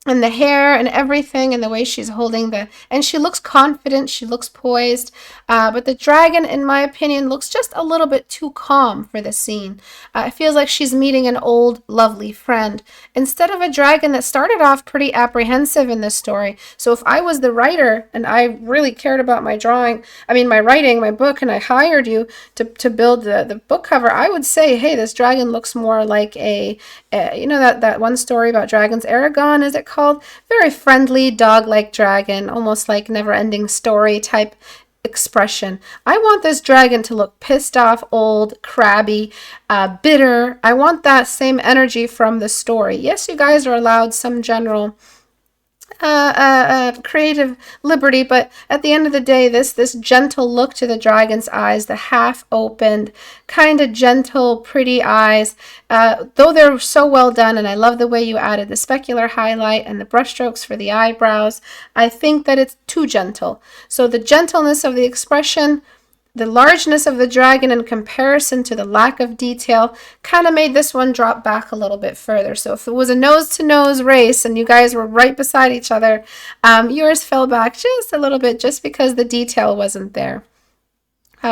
And the hair and everything and the way she's holding and she looks confident, she looks poised, but the dragon, in my opinion, looks just a little bit too calm for the scene. It feels like she's meeting an old lovely friend instead of a dragon that started off pretty apprehensive in this story. So if I was the writer and I really cared about my drawing, I mean my writing, my book, and I hired you to build the book cover, I would say, hey, this dragon looks more like you know that one story about dragons, Aragon, is it called? Very friendly, dog-like dragon, almost like never-ending story type expression. I want this dragon to look pissed off, old, crabby, bitter. I want that same energy from the story. Yes, you guys are allowed some general creative liberty, but at the end of the day, this gentle look to the dragon's eyes, the half opened, kind of gentle, pretty eyes, though they're so well done, and I love the way you added the specular highlight and the brushstrokes for the eyebrows. I think that it's too gentle. So the gentleness of the expression, the largeness of the dragon in comparison to the lack of detail kind of made this one drop back a little bit further. So if it was a nose-to-nose race and you guys were right beside each other, yours fell back just a little bit just because the detail wasn't there.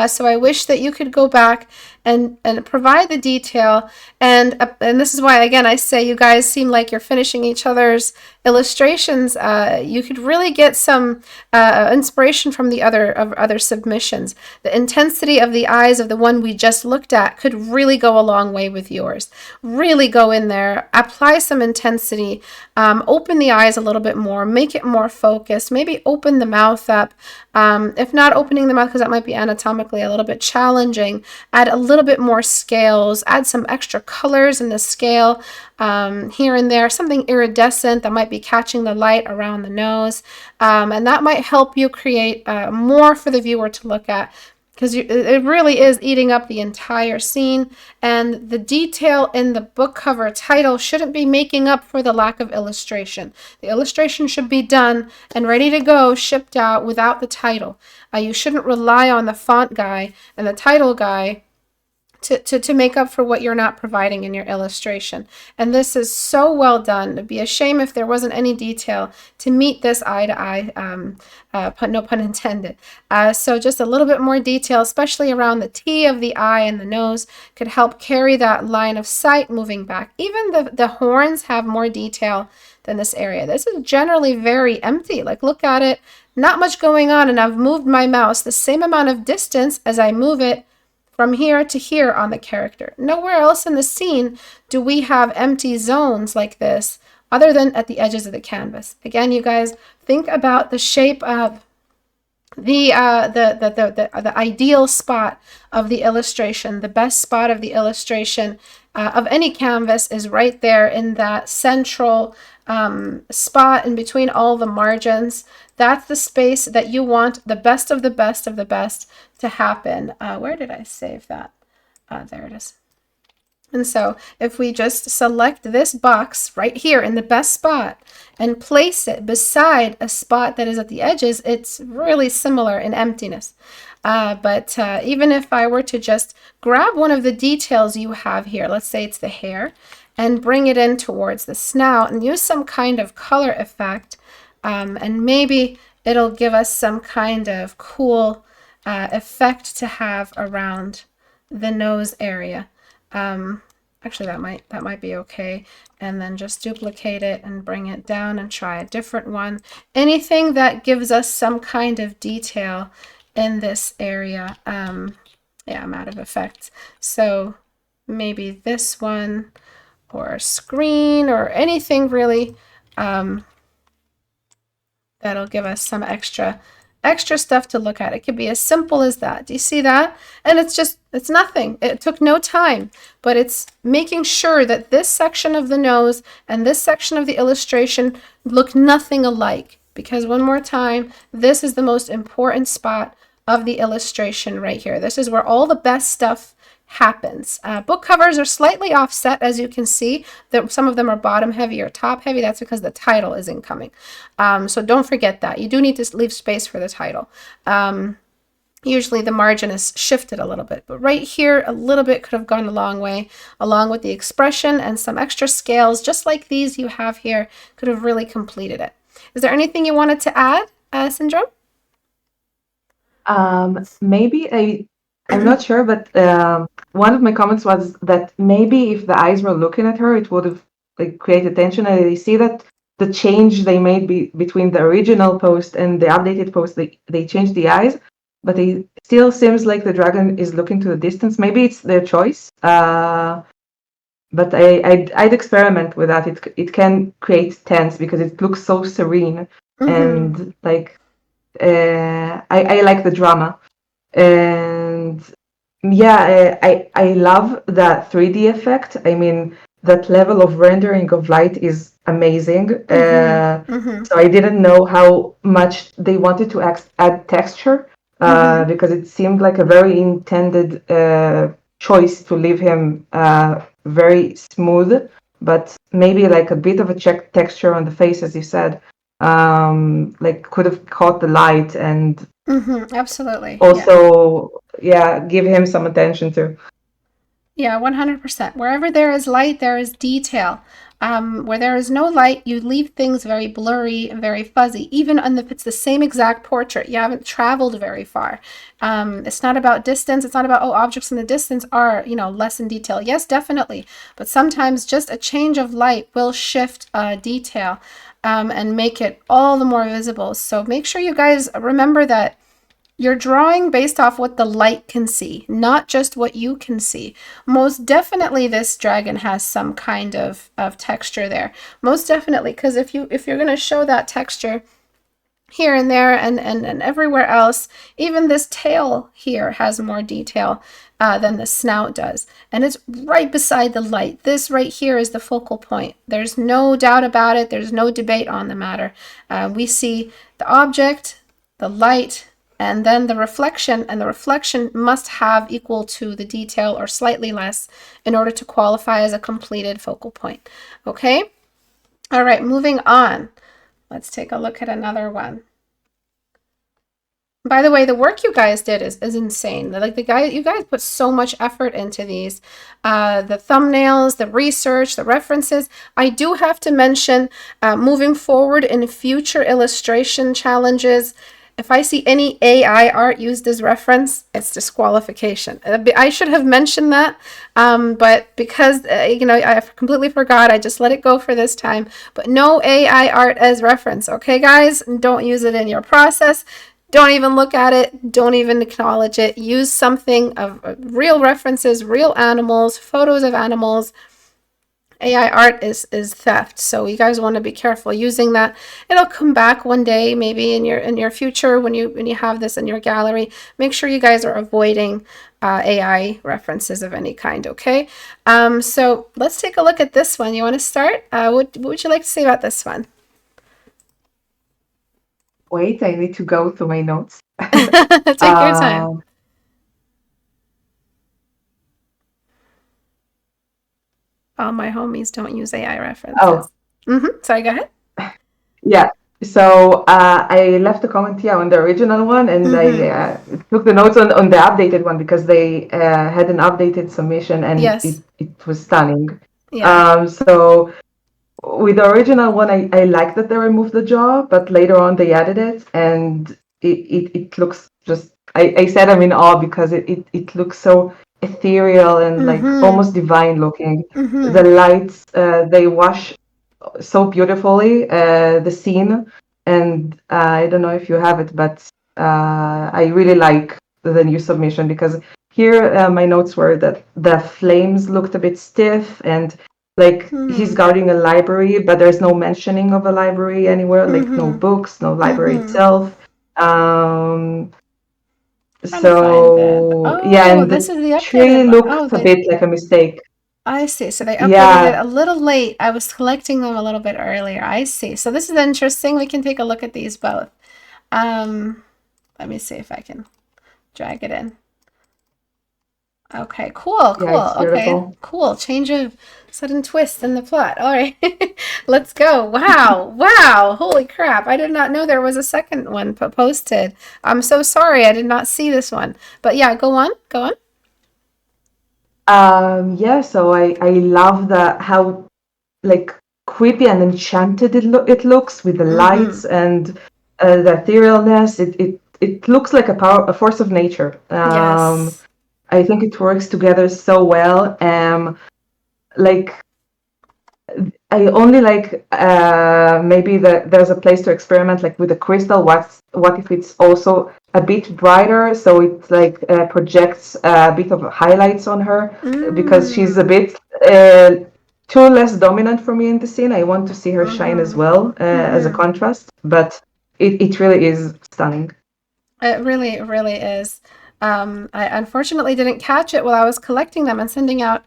So I wish that you could go back and provide the detail. And this is why, again, I say you guys seem like you're finishing each other's illustrations. You could really get some inspiration from the other submissions. The intensity of the eyes of the one we just looked at could really go a long way with yours. Really go in there, apply some intensity, open the eyes a little bit more, make it more focused, maybe open the mouth up. If not opening the mouth, because that might be anatomically a little bit challenging, add a little bit more scales, add some extra colors in the scale here and there, something iridescent that might be catching the light around the nose. And that might help you create more for the viewer to look at, because it really is eating up the entire scene, and the detail in the book cover title shouldn't be making up for the lack of illustration. The illustration should be done and ready to go, shipped out without the title. You shouldn't rely on the font guy and the title guy to make up for what you're not providing in your illustration. And this is so well done. It'd be a shame if there wasn't any detail to meet this eye to eye, no pun intended. So just a little bit more detail, especially around the T of the eye and the nose, could help carry that line of sight moving back. Even the horns have more detail than this area. This is generally very empty. Like, look at it, not much going on, and I've moved my mouse the same amount of distance as I move it from here to here on the character. Nowhere else in the scene do we have empty zones like this, other than at the edges of the canvas. Again, you guys, think about the shape of the ideal spot of the illustration. The best spot of the illustration of any canvas is right there in that central spot in between all the margins. That's the space that you want the best of the best of the best to happen. Where did I save that? There it is. And so if we just select this box right here in the best spot and place it beside a spot that is at the edges, it's really similar in emptiness. But even if I were to just grab one of the details you have here, let's say it's the hair, and bring it in towards the snout and use some kind of color effect, and maybe it'll give us some kind of cool effect to have around the nose area. Actually, that might be okay. And then just duplicate it and bring it down and try a different one. Anything that gives us some kind of detail in this area. Yeah, I'm out of effects. So maybe this one, or screen, or anything really that'll give us some extra stuff to look at. It could be as simple as that. Do you see that? And it's nothing. It took no time, but it's making sure that this section of the nose and this section of the illustration look nothing alike. Because one more time, this is the most important spot of the illustration right here. This is where all the best stuff happens. Book covers are slightly offset, as you can see. Some of them are bottom heavy or top heavy. That's because the title is incoming. So don't forget that. You do need to leave space for the title. Usually the margin is shifted a little bit, but right here a little bit could have gone a long way, along with the expression and some extra scales, just like these you have here, could have really completed it. Is there anything you wanted to add, Syndrome? Maybe I'm not sure, but one of my comments was that maybe if the eyes were looking at her, it would have like created tension. And I see that the change they made between the original post and the updated post, they changed the eyes, but it still seems like the dragon is looking to the distance. Maybe it's their choice, but I'd experiment with that. It can create tense because it looks so serene, and like I like the drama. And yeah, I love that 3D effect. I mean, that level of rendering of light is amazing. So I didn't know how much they wanted to add texture, because it seemed like a very intended choice to leave him very smooth, but maybe like a bit of a check texture on the face, as you said, like could have caught the light and Absolutely. also, yeah, give him some attention too. Yeah, 100%. Wherever there is light, there is detail. Where there is no light, you leave things very blurry and very fuzzy, even if it's the same exact portrait. You haven't traveled very far. It's not about distance. It's not about, oh, objects in the distance are, less in detail. Yes, definitely. But sometimes just a change of light will shift detail and make it all the more visible. So make sure you guys remember that you're drawing based off what the light can see, not just what you can see. Most definitely this dragon has some kind of texture there. Most definitely, because if you're going to show that texture here and there and everywhere else, even this tail here has more detail than the snout does. And it's right beside the light. This right here is the focal point. There's no doubt about it. There's no debate on the matter. We see the object, the light, and then the reflection, and the reflection must have equal to the detail or slightly less in order to qualify as a completed focal point. Okay? All right, moving on. Let's take a look at another one. By the way, the work you guys did is insane. Like you guys put so much effort into these. The thumbnails, the research, the references. I do have to mention, moving forward in future illustration challenges, if I see any AI art used as reference, it's disqualification. I should have mentioned that, but because, I completely forgot, I just let it go for this time. But no AI art as reference, okay, guys? Don't use it in your process. Don't even look at it. Don't even acknowledge it. Use something of real references, real animals, photos of animals. AI art is theft, so you guys want to be careful using that. It'll come back one day, maybe in your future when you have this in your gallery. Make sure you guys are avoiding AI references of any kind. Okay, so let's take a look at this one. You want to start? What would you like to say about this one? Wait, I need to go to my notes. Take your time. All my homies don't use AI references. Sorry, go ahead. Yeah. So I left a comment here on the original one, and I took the notes on the updated one because they had an updated submission, and Yes. it was stunning. Yeah. So with the original one, I like that they removed the jaw, but later on they added it, and it looks just. I said I'm in awe because it looks so ethereal and like almost divine looking. The lights they wash so beautifully the scene, and I don't know if you have it, but I really like the new submission because here my notes were that the flames looked a bit stiff and like he's guarding a library, but there's no mentioning of a library anywhere, like no books, no library itself. So yeah, and This the is the tree updated one. looked a bit like a mistake. I see. So they updated it Yeah, a little late. I was collecting them a little bit earlier. I see. So this is interesting. We can take a look at these both. Let me see if I can drag it in. Okay, cool. yeah, it's Okay, beautiful. cool. Change of sudden twist in the plot. All right, let's go. Wow. Holy crap. I did not know there was a second one posted. I'm so sorry. I did not see this one. But yeah, go on. Yeah, so I love how like creepy and enchanted it looks with the lights and the etherealness. It looks like a force of nature. Yes. I think it works together so well. Like I only like maybe there's a place to experiment like with the crystal. What if it's also a bit brighter so it like projects a bit of highlights on her because she's a bit too less dominant for me in the scene. I want to see her shine as well as a contrast, but it really is stunning. It really is. I unfortunately didn't catch it while I was collecting them and sending out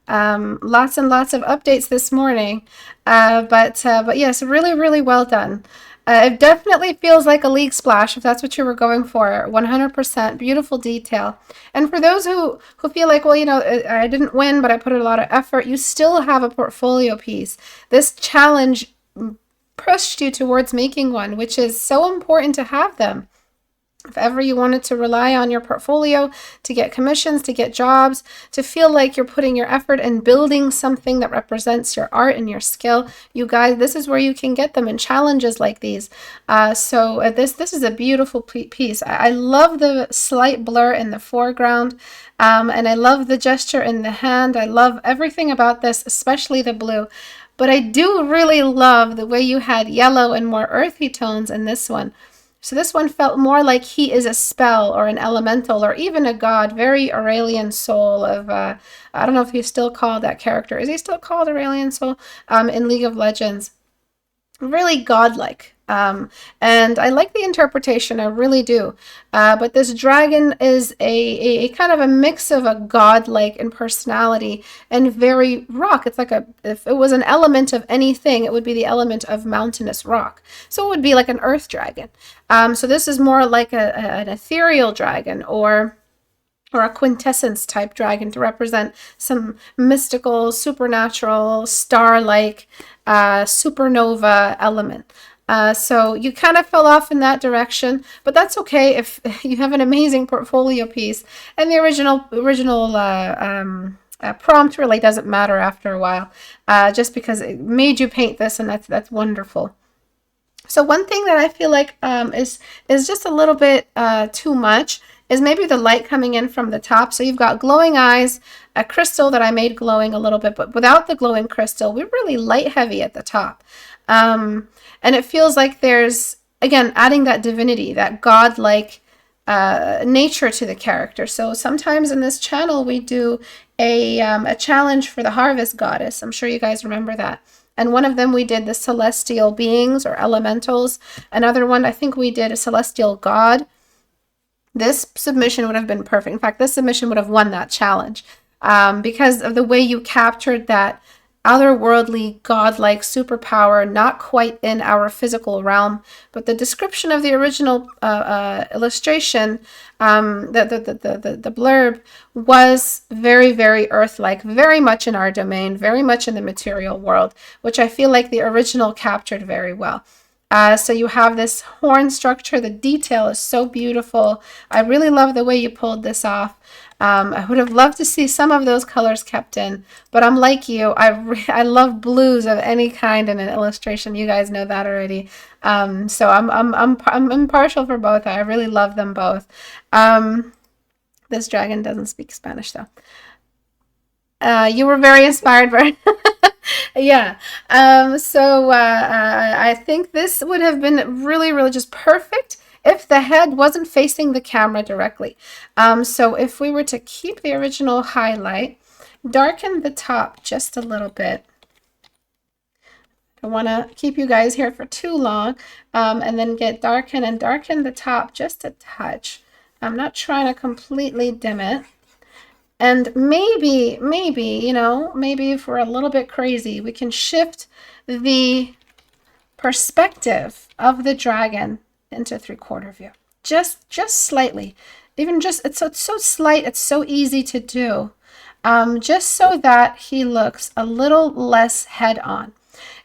lots and lots of updates this morning. But yes, really well done. It definitely feels like a league splash if that's what you were going for. 100% beautiful detail. And for those who feel like, well, I didn't win, but I put a lot of effort, you still have a portfolio piece. This challenge pushed you towards making one, which is so important to have them. If ever you wanted to rely on your portfolio to get commissions, to get jobs, to feel like you're putting your effort in building something that represents your art and your skill, you guys, this is where you can get them in challenges like these. This is a beautiful piece. I love the slight blur in the foreground, and I love the gesture in the hand. I love everything about this, especially the blue. But I do really love the way you had yellow and more earthy tones in this one. So this one felt more like he is a spell or an elemental or even a god, very Aurelian Soul of, I don't know if he's still called that character. Is he still called Aurelian Soul in League of Legends? Really godlike. And I like the interpretation, I really do. But this dragon is a kind of a mix of a godlike in personality and very rock. It's like if it was an element of anything, it would be the element of mountainous rock. So it would be like an earth dragon. So this is more like an ethereal dragon or a quintessence type dragon to represent some mystical, supernatural, star-like, supernova element. So you kind of fell off in that direction, but that's okay if you have an amazing portfolio piece. And the original prompt really doesn't matter after a while, just because it made you paint this, and that's wonderful. So one thing that I feel like is just a little bit too much is maybe the light coming in from the top. So you've got glowing eyes, a crystal that I made glowing a little bit, but without the glowing crystal, we're really light heavy at the top. And it feels like there's, again, adding that divinity, that godlike nature to the character. So sometimes in this channel, we do a challenge for the harvest goddess. I'm sure you guys remember that. And one of them we did the celestial beings or elementals. Another one, I think we did a celestial god. This submission would have been perfect. In fact, this submission would have won that challenge because of the way you captured that otherworldly, godlike superpower, not quite in our physical realm. But the description of the original illustration, the blurb, was very, very earth-like, very much in our domain, very much in the material world, which I feel like the original captured very well. So you have this horn structure. The detail is so beautiful. I really love the way you pulled this off. I would have loved to see some of those colors kept in, but I'm like you. I love blues of any kind in an illustration. You guys know that already. So I'm impartial for both. I really love them both. This dragon doesn't speak Spanish though. You were very inspired by yeah. I think this would have been really, really just perfect if the head wasn't facing the camera directly. So if we were to keep the original highlight, darken the top just a little bit. I don't want to keep you guys here for too long, and then get darken the top just a touch. I'm not trying to completely dim it. And maybe, you know, maybe if we're a little bit crazy, we can shift the perspective of the dragon into 3/4 view. Just slightly. Even just, it's so slight, it's so easy to do. Just so that he looks a little less head on.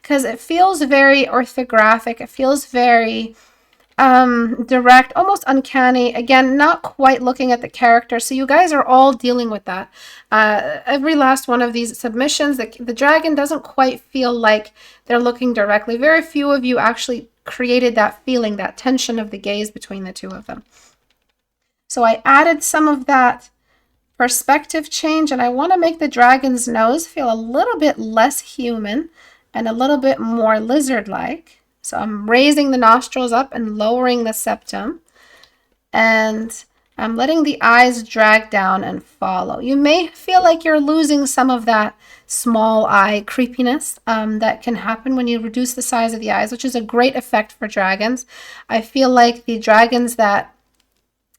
Because it feels very orthographic. It feels very direct, almost uncanny. Again, not quite looking at the character. So you guys are all dealing with that. Every last one of these submissions, the dragon doesn't quite feel like they're looking directly. Very few of you actually created that feeling, that tension of the gaze between the two of them. So I added some of that perspective change, and I want to make the dragon's nose feel a little bit less human and a little bit more lizard-like. So I'm raising the nostrils up and lowering the septum, and I'm letting the eyes drag down and follow. You may feel like you're losing some of that small eye creepiness that can happen when you reduce the size of the eyes, which is a great effect for dragons. I feel like the dragons that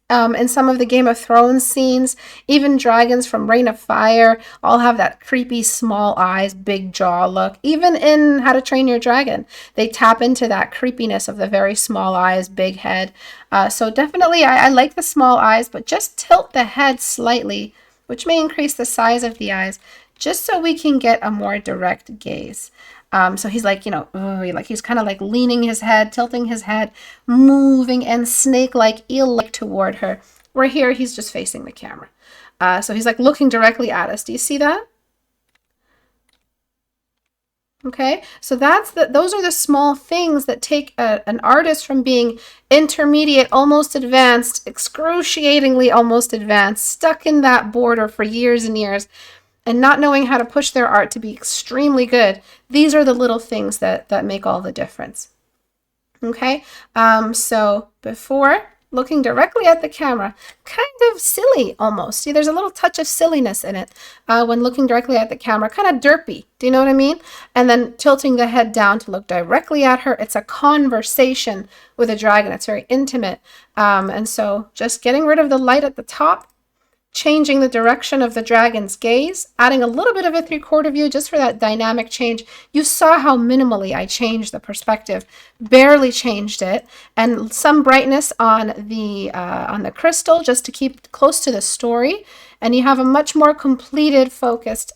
in some of the Game of Thrones scenes, even dragons from Reign of Fire all have that creepy small eyes, big jaw look. Even in How to Train Your Dragon, they tap into that creepiness of the very small eyes, big head. So definitely I like the small eyes, but just tilt the head slightly, which may increase the size of the eyes, just so we can get a more direct gaze. So he's like, he's kind of like leaning his head, tilting his head, moving and snake-like, eel-like toward her. Where here, he's just facing the camera. So he's like looking directly at us. Do you see that? Okay, so those are the small things that take an artist from being intermediate, almost advanced, excruciatingly almost advanced, stuck in that border for years and years, and not knowing how to push their art to be extremely good. These are the little things that make all the difference. Okay, so before looking directly at the camera, kind of silly almost. See, there's a little touch of silliness in it when looking directly at the camera, kind of derpy. Do you know what I mean? And then tilting the head down to look directly at her. It's a conversation with a dragon. It's very intimate. And so just getting rid of the light at the top, changing the direction of the dragon's gaze, adding a little bit of a 3/4 view just for that dynamic change. You saw how minimally I changed the perspective, barely changed it, and some brightness on the crystal just to keep close to the story, and you have a much more completed, focused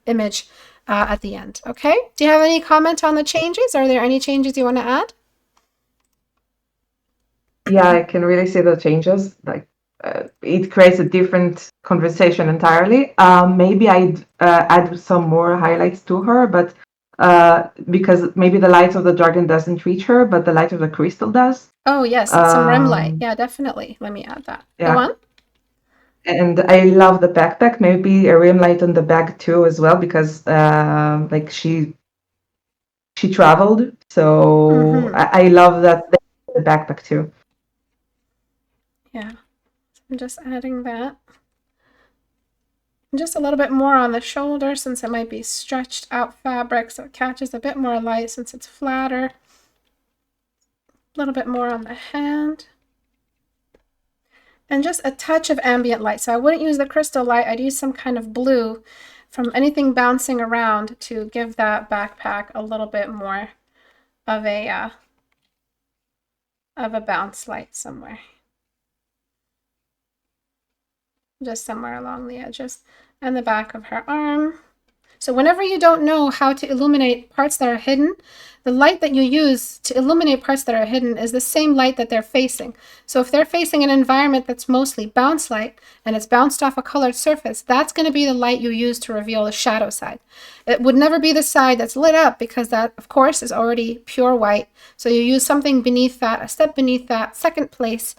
image at the end. Okay? Do you have any comment on the changes? Are there any changes you want to add? Yeah, I can really see the changes. Like it creates a different conversation entirely. Maybe I'd add some more highlights to her, but because maybe the light of the dragon doesn't reach her, but the light of the crystal does. Oh, yes, some rim light. Yeah, definitely. Let me add that. Yeah. Go on. And I love the backpack. Maybe a rim light on the bag too as well, because like she traveled, so I love that the backpack too. Yeah, so I'm just adding that. And just a little bit more on the shoulder since it might be stretched out fabric, so it catches a bit more light since it's flatter. A little bit more on the hand. And just a touch of ambient light. So I wouldn't use the crystal light. I'd use some kind of blue from anything bouncing around to give that backpack a little bit more of a bounce light somewhere. Just somewhere along the edges and the back of her arm. So whenever you don't know how to illuminate parts that are hidden, the light that you use to illuminate parts that are hidden is the same light that they're facing. So if they're facing an environment that's mostly bounce light and it's bounced off a colored surface, that's going to be the light you use to reveal the shadow side. It would never be the side that's lit up because that, of course, is already pure white. So you use something beneath that, a step beneath that, second place,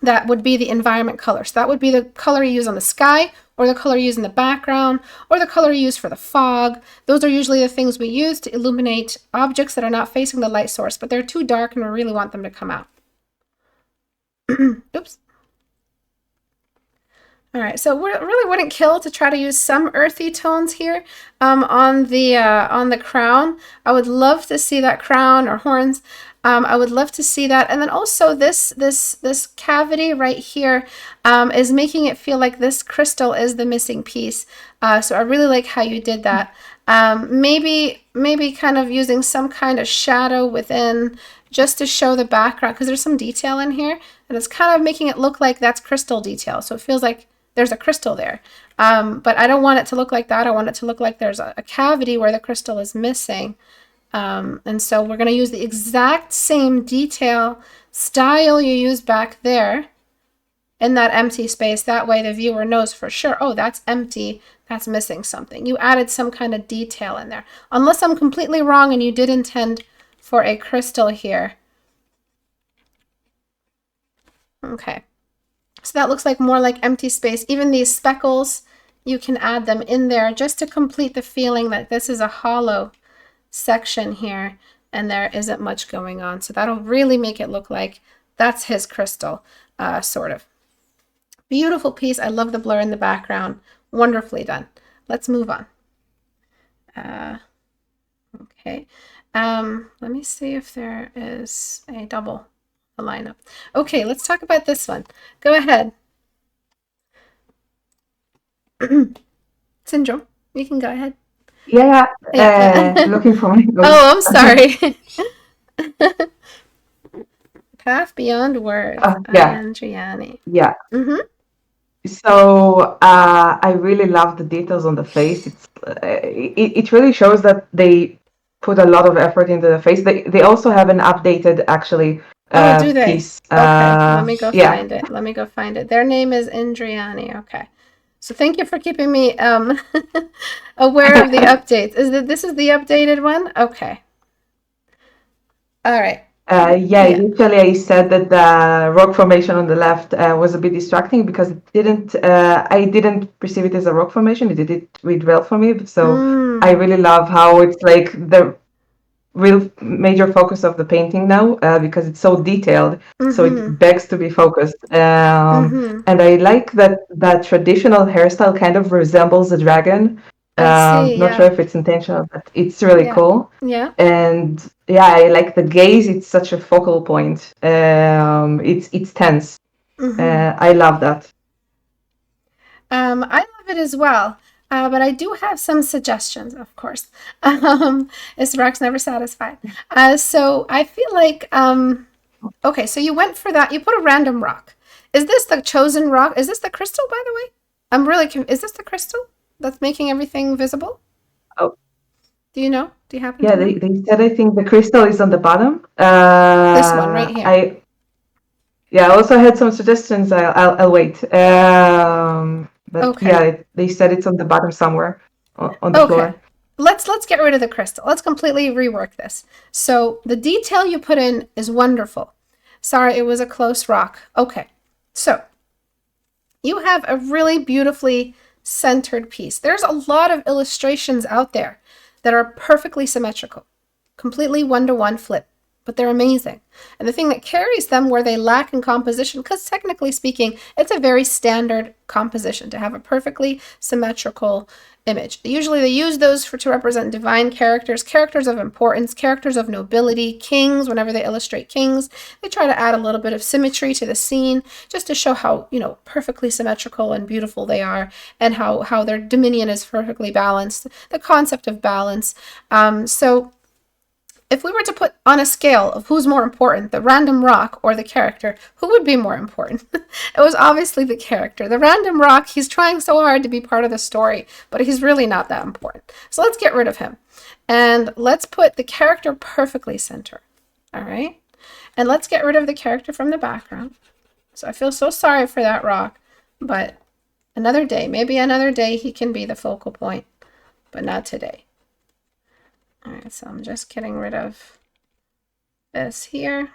that would be the environment color. So that would be the color you use on the sky, or the color you use in the background, or the color you use for the fog. Those are usually the things we use to illuminate objects that are not facing the light source, but they're too dark and we really want them to come out. Oops. All right, so it really wouldn't kill to try to use some earthy tones here on the crown. I would love to see that crown or horns. I would love to see that. And then also this cavity right here is making it feel like this crystal is the missing piece. So I really like how you did that. Maybe kind of using some kind of shadow within just to show the background, because there's some detail in here and it's kind of making it look like that's crystal detail. So it feels like there's a crystal there. But I don't want it to look like that. I want it to look like there's a cavity where the crystal is missing. And so we're going to use the exact same detail style you used back there in that empty space. That way the viewer knows for sure, oh, that's empty, that's missing something. You added some kind of detail in there. Unless I'm completely wrong and you did intend for a crystal here. Okay. So that looks like more like empty space. Even these speckles, you can add them in there just to complete the feeling that this is a hollow section here and there isn't much going on. So that'll really make it look like that's his crystal, sort of. Beautiful piece. I love the blur in the background. Wonderfully done. Let's move on. Okay. Let me see if there is a double lineup. Okay, let's talk about this one. Go ahead. Syndrome, you can go ahead. Yeah, looking for my notes. Oh, I'm sorry. Path Beyond Words. Yeah. Andriani. Yeah. So I really love the details on the face. It really shows that they put a lot of effort into the face. They also have an updated actually Oh, do they? piece. Okay, let me go Yeah. find it. Let me go find it. Their name is Indriani. Okay. So thank you for keeping me aware of the updates. This is the updated one? Okay. All right. Yeah, Yeah. initially I said that the rock formation on the left was a bit distracting because I didn't perceive it as a rock formation. It didn't read well for me. So I Mm. really love how it's like the real major focus of the painting now because it's so detailed. So it Mm-hmm. begs to be focused. Mm-hmm. And I like that that traditional hairstyle kind of resembles a dragon. I see. Not sure Yeah. if it's intentional, but it's really Yeah. cool. Yeah. And yeah, I like the gaze. It's such a focal point. It's tense. Mm-hmm. I love that. I love it as well. But I do have some suggestions, of course. Istebrak's never satisfied. So I feel like, okay, so you went for that. You put a random rock. Is this the chosen rock? Is this the crystal, by the way? I'm really is this the crystal that's making everything visible? Oh, Do you know? Do you happen yeah, to know? they said I think the crystal is on the bottom. This one right here. I also had some suggestions. I'll wait. But Okay. yeah, they said it's on the bottom somewhere on the Okay. floor. Let's get rid of the crystal. Let's completely rework this. So the detail you put in is wonderful. Sorry, it was a close rock. Okay. So you have a really beautifully centered piece. There's a lot of illustrations out there that are perfectly symmetrical, completely one-to-one flip, but they're amazing. And the thing that carries them where they lack in composition, because technically speaking, it's a very standard composition to have a perfectly symmetrical image. Usually they use those to represent divine characters, characters of importance, characters of nobility, kings. Whenever they illustrate kings, they try to add a little bit of symmetry to the scene just to show how, perfectly symmetrical and beautiful they are, and how their dominion is perfectly balanced, the concept of balance. So if we were to put on a scale of who's more important, the random rock or the character, who would be more important? It was obviously the character. The random rock, he's trying so hard to be part of the story, but he's really not that important. So let's get rid of him. And let's put the character perfectly center. All right? And let's get rid of the character from the background. So I feel so sorry for that rock, but another day, maybe another day he can be the focal point, but not today. All right, so I'm just getting rid of this here.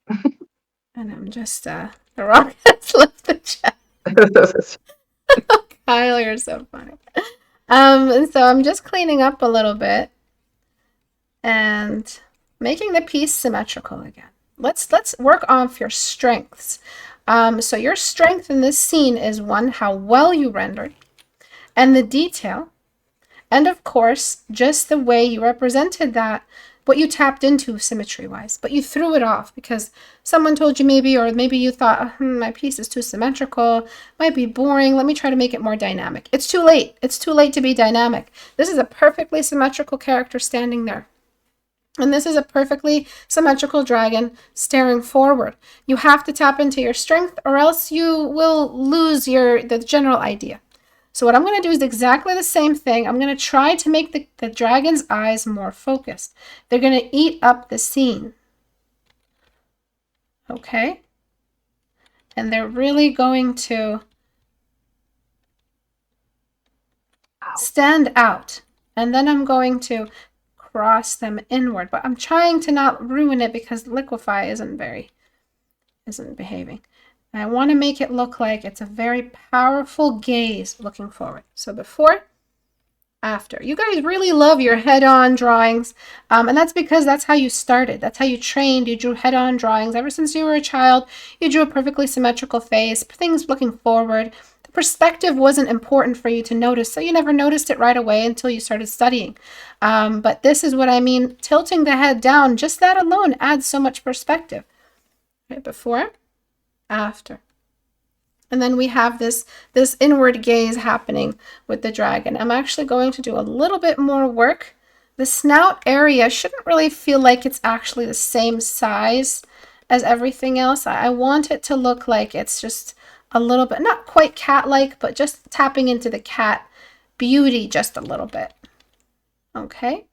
And I'm just, the rock has left the chat. Kyle, you're so funny. And so I'm just cleaning up a little bit and making the piece symmetrical again. Let's work off your strengths. So your strength in this scene is one, how well you rendered, and the detail, and of course, just the way you represented that, what you tapped into symmetry wise, but you threw it off because someone told you maybe, or maybe you thought, my piece is too symmetrical, might be boring, let me try to make it more dynamic. It's too late. It's too late to be dynamic. This is a perfectly symmetrical character standing there. And this is a perfectly symmetrical dragon staring forward. You have to tap into your strength or else you will lose the general idea. So what I'm going to do is exactly the same thing. I'm going to try to make the dragon's eyes more focused. They're going to eat up the scene. Okay? And they're really going to stand out. And then I'm going to cross them inward. But I'm trying to not ruin it because liquefy isn't behaving. And I want to make it look like it's a very powerful gaze looking forward. So before, after. You guys really love your head-on drawings, and that's because that's how you started. That's how you trained. You drew head-on drawings. Ever since you were a child, you drew a perfectly symmetrical face, things looking forward. The perspective wasn't important for you to notice, so you never noticed it right away until you started studying. But this is what I mean. Tilting the head down, just that alone adds so much perspective. Right, before, after. And then we have this inward gaze happening with the dragon. I'm actually going to do a little bit more work the snout area shouldn't really feel like it's actually the same size as everything else. I want it to look like it's just a little bit, not quite cat-like, but just tapping into the cat beauty just a little bit. Okay.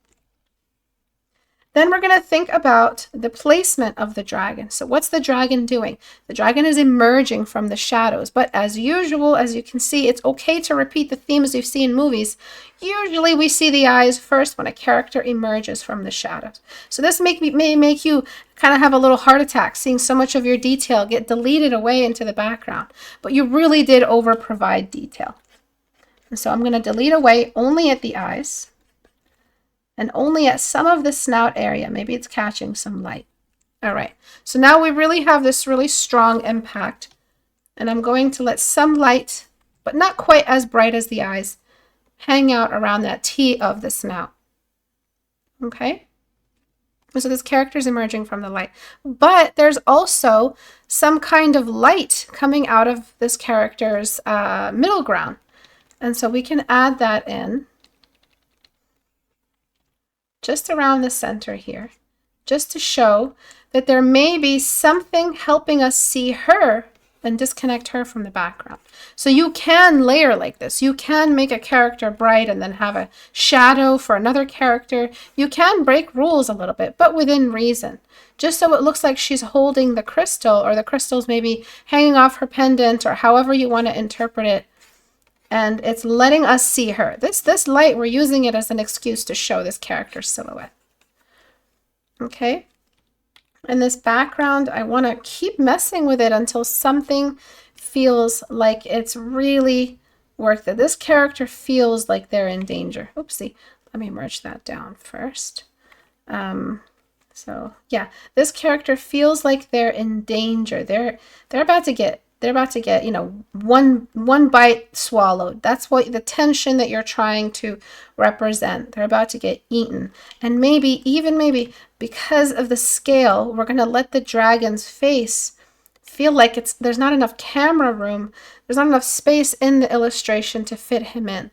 Then we're going to think about the placement of the dragon. So what's the dragon doing? The dragon is emerging from the shadows, but as usual, as you can see, it's okay to repeat the themes we've seen in movies. Usually we see the eyes first when a character emerges from the shadows. So this may make you kind of have a little heart attack, seeing so much of your detail get deleted away into the background, but you really did over provide detail. And so I'm going to delete away only at the eyes, and only at some of the snout area. Maybe it's catching some light. All right, so now we really have this really strong impact, and I'm going to let some light, but not quite as bright as the eyes, hang out around that T of the snout. Okay, so this character is emerging from the light, but there's also some kind of light coming out of this character's middle ground, and so we can add that in just around the center here, just to show that there may be something helping us see her and disconnect her from the background. So you can layer like this. You can make a character bright and then have a shadow for another character. You can break rules a little bit, but within reason, just so it looks like she's holding the crystal, or the crystal's maybe hanging off her pendant, or however you want to interpret it. And it's letting us see her. This light, we're using it as an excuse to show this character's silhouette. Okay. And this background, I want to keep messing with it until something feels like it's really worth it. This character feels like they're in danger. Oopsie. Let me merge that down first. So yeah, this character feels like they're in danger. They're about to get, you know, one bite swallowed. That's what the tension that you're trying to represent. They're about to get eaten. And maybe, even maybe because of the scale, we're going to let the dragon's face feel like there's not enough camera room. There's not enough space in the illustration to fit him in.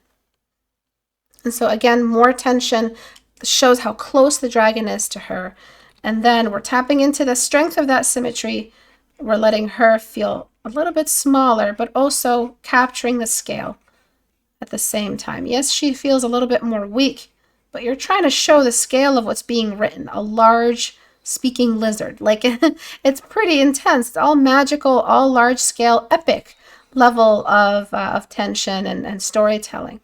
And so again, more tension shows how close the dragon is to her. And then we're tapping into the strength of that symmetry. We're letting her feel a little bit smaller, but also capturing the scale at the same time. Yes, she feels a little bit more weak, but you're trying to show the scale of what's being written. A large speaking lizard. Like, it's pretty intense. It's all magical, all large scale, epic level of tension and storytelling.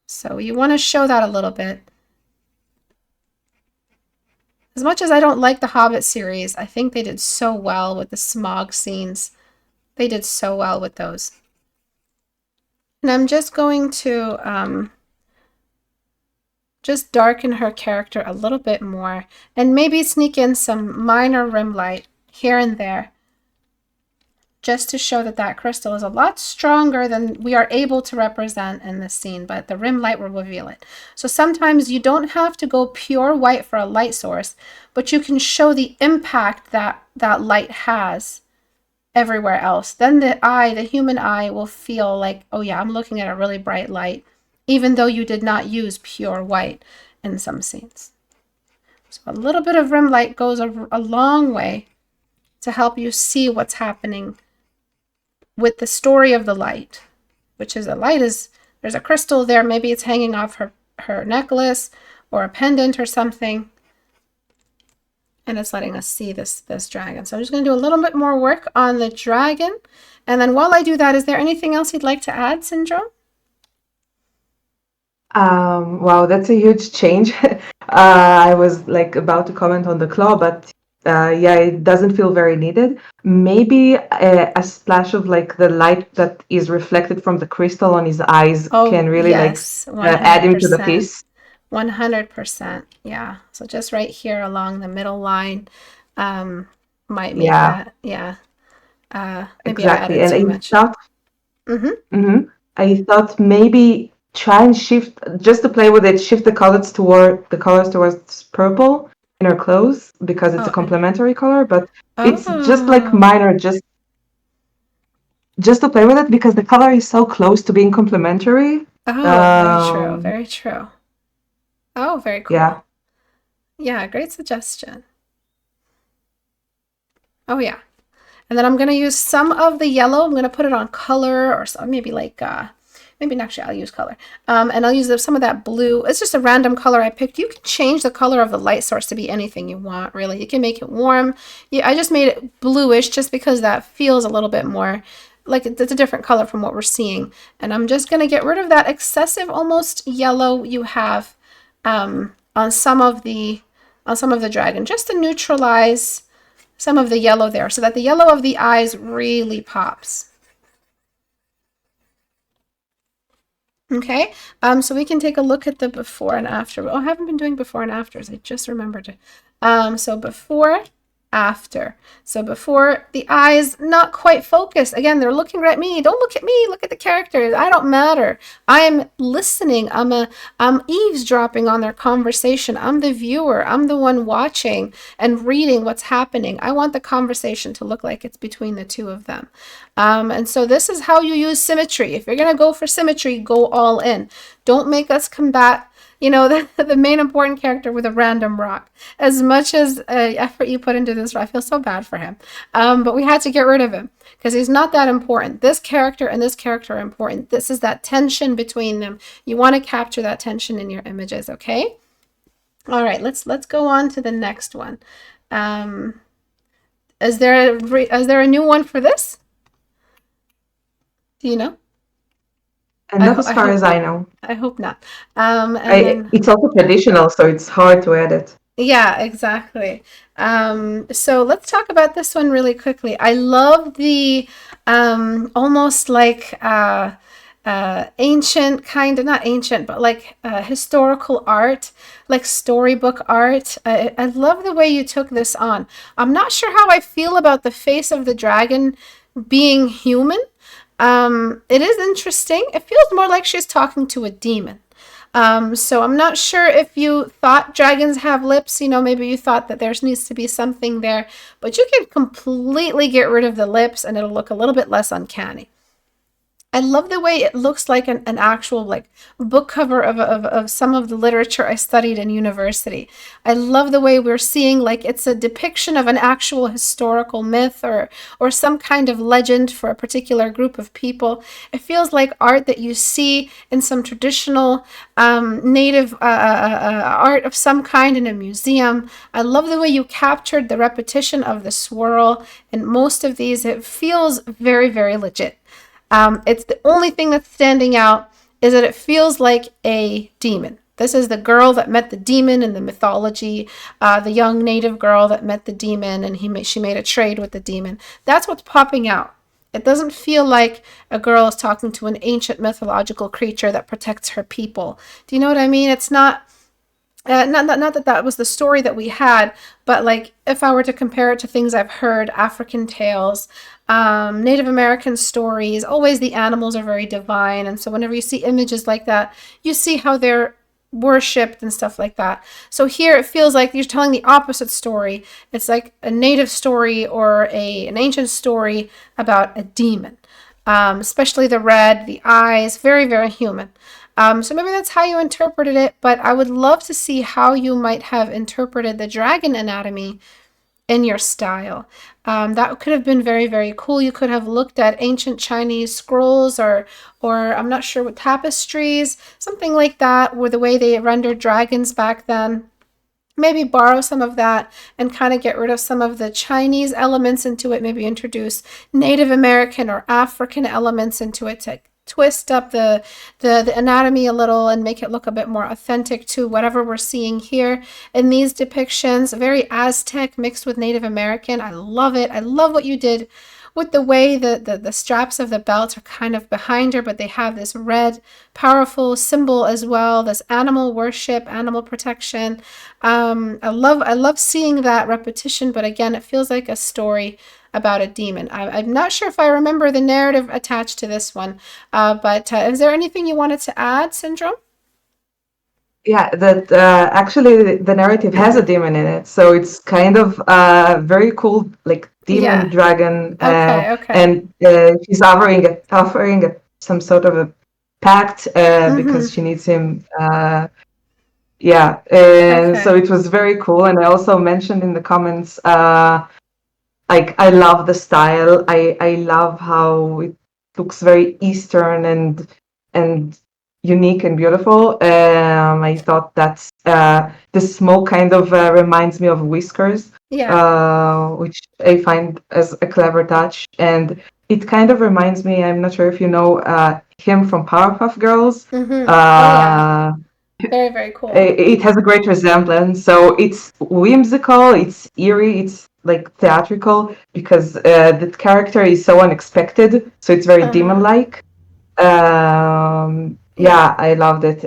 So you want to show that a little bit. As much as I don't like the Hobbit series, I think they did so well with the smog scenes. They did so well with those. And I'm just going to just darken her character a little bit more, and maybe sneak in some minor rim light here and there, just to show that that crystal is a lot stronger than we are able to represent in this scene, but the rim light will reveal it. So sometimes you don't have to go pure white for a light source, but you can show the impact that that light has everywhere else. Then the human eye will feel like, oh yeah, I'm looking at a really bright light, even though you did not use pure white in some scenes. So a little bit of rim light goes a long way to help you see what's happening with the story of the light, which is there's a crystal there. Maybe it's hanging off her necklace or a pendant or something. And it's letting us see this dragon. So I'm just going to do a little bit more work on the dragon. And then while I do that, is there anything else you'd like to add, Syndrome? Wow, that's a huge change. I was like about to comment on the claw, but yeah, it doesn't feel very needed. Maybe a splash of like the light that is reflected from the crystal on his eyes can really yes, like add him to the piece. 100%. Yeah. So just right here along the middle line might make that. Yeah. Maybe Exactly. I added And too much. I thought maybe try and shift, just to play with it, shift the colors towards purple in her clothes, because it's a complementary color, but it's just like minor, just to play with it, because the color is so close to being complementary. Very true. Very true. Oh, very Yeah. cool. Yeah, great suggestion. Oh, yeah. And then I'm going to use some of the yellow. I'm going to put it on color or some, maybe like, maybe actually I'll use color. And I'll use some of that blue. It's just a random color I picked. You can change the color of the light source to be anything you want, really. You can make it warm. Yeah, I just made it bluish just because that feels a little bit more like it's a different color from what we're seeing. And I'm just going to get rid of that excessive almost yellow you have on some of the dragon, just to neutralize some of the yellow there so that the yellow of the eyes really pops. Okay, so we can take a look at the before and after. Oh, I haven't been doing before and afters. I just remembered it. So before, after. So before, the eyes not quite focused. Again, they're looking at me. Don't look at me. Look at the characters. I don't matter. I'm listening. I'm eavesdropping on their conversation. I'm the viewer. I'm the one watching and reading what's happening. I want the conversation to look like it's between the two of them. And so this is how you use symmetry. If you're going to go for symmetry, go all in. Don't make us combat, the main important character with a random rock. As much as effort you put into this, I feel so bad for him. But we had to get rid of him because he's not that important. This character and this character are important. This is that tension between them. You want to capture that tension in your images, okay? All right, let's go on to the next one. Is there a new one for this? Do you know? And not as I far hope as I not. know. I hope not. And then It's also traditional, so it's hard to edit. yeah, exactly. So let's talk about this one really quickly. I love the almost like ancient kind of not ancient, but like historical art, like storybook art. I love the way you took this on. I'm not sure how I feel about the face of the dragon being human. It is interesting. It feels more like she's talking to a demon. So I'm not sure if you thought dragons have lips, maybe you thought that there needs to be something there, but you can completely get rid of the lips and it'll look a little bit less uncanny. I love the way it looks like an actual like book cover of some of the literature I studied in university. I love the way we're seeing like it's a depiction of an actual historical myth or some kind of legend for a particular group of people. It feels like art that you see in some traditional native art of some kind in a museum. I love the way you captured the repetition of the swirl in most of these. It feels very, very legit. It's the only thing that's standing out is that it feels like a demon. This is the girl that met the demon in the mythology, the young native girl that met the demon, and she made a trade with the demon. That's what's popping out. It doesn't feel like a girl is talking to an ancient mythological creature that protects her people. Do you know what I mean? It's not not that that was the story that we had, but like if I were to compare it to things I've heard, African tales, Native American stories, always the animals are very divine. And so whenever you see images like that, you see how they're worshipped and stuff like that. So here it feels like you're telling the opposite story. It's like a native story or an ancient story about a demon. Especially the red, the eyes, very, very human. So maybe that's how you interpreted it, but I would love to see how you might have interpreted the dragon anatomy in your style. That could have been very, very cool. You could have looked at ancient Chinese scrolls or I'm not sure what tapestries, something like that, where the way they rendered dragons back then. Maybe borrow some of that and kind of get rid of some of the Chinese elements into it. Maybe introduce Native American or African elements into it to twist up the anatomy a little and make it look a bit more authentic to whatever we're seeing here in these depictions. Very Aztec mixed with Native American. I love it. I love what you did with the way the straps of the belt are kind of behind her, but they have this red, powerful symbol as well, this animal worship, animal protection. I love seeing that repetition, but again, it feels like a story about a demon. I'm not sure if I remember the narrative attached to this one, but is there anything you wanted to add, Syndrome? Yeah, that actually the narrative has a demon in it, so it's kind of very cool, like demon Yeah. dragon, Okay. Okay. and she's offering some sort of a pact because she needs him. Yeah, and so Okay. it was very cool. And I also mentioned in the comments, like I love the style. I love how it looks very Eastern and unique and beautiful. I thought that's the smoke kind of reminds me of whiskers, Yeah. which I find as a clever touch. And it kind of reminds me. I'm not sure if you know him from Powerpuff Girls. Mm-hmm. Oh yeah. Uh, Very, very cool. it has a great resemblance. So it's whimsical, it's eerie, it's like theatrical because the character is so unexpected. So it's very Uh-huh. demon-like. Yeah. Yeah, I loved it.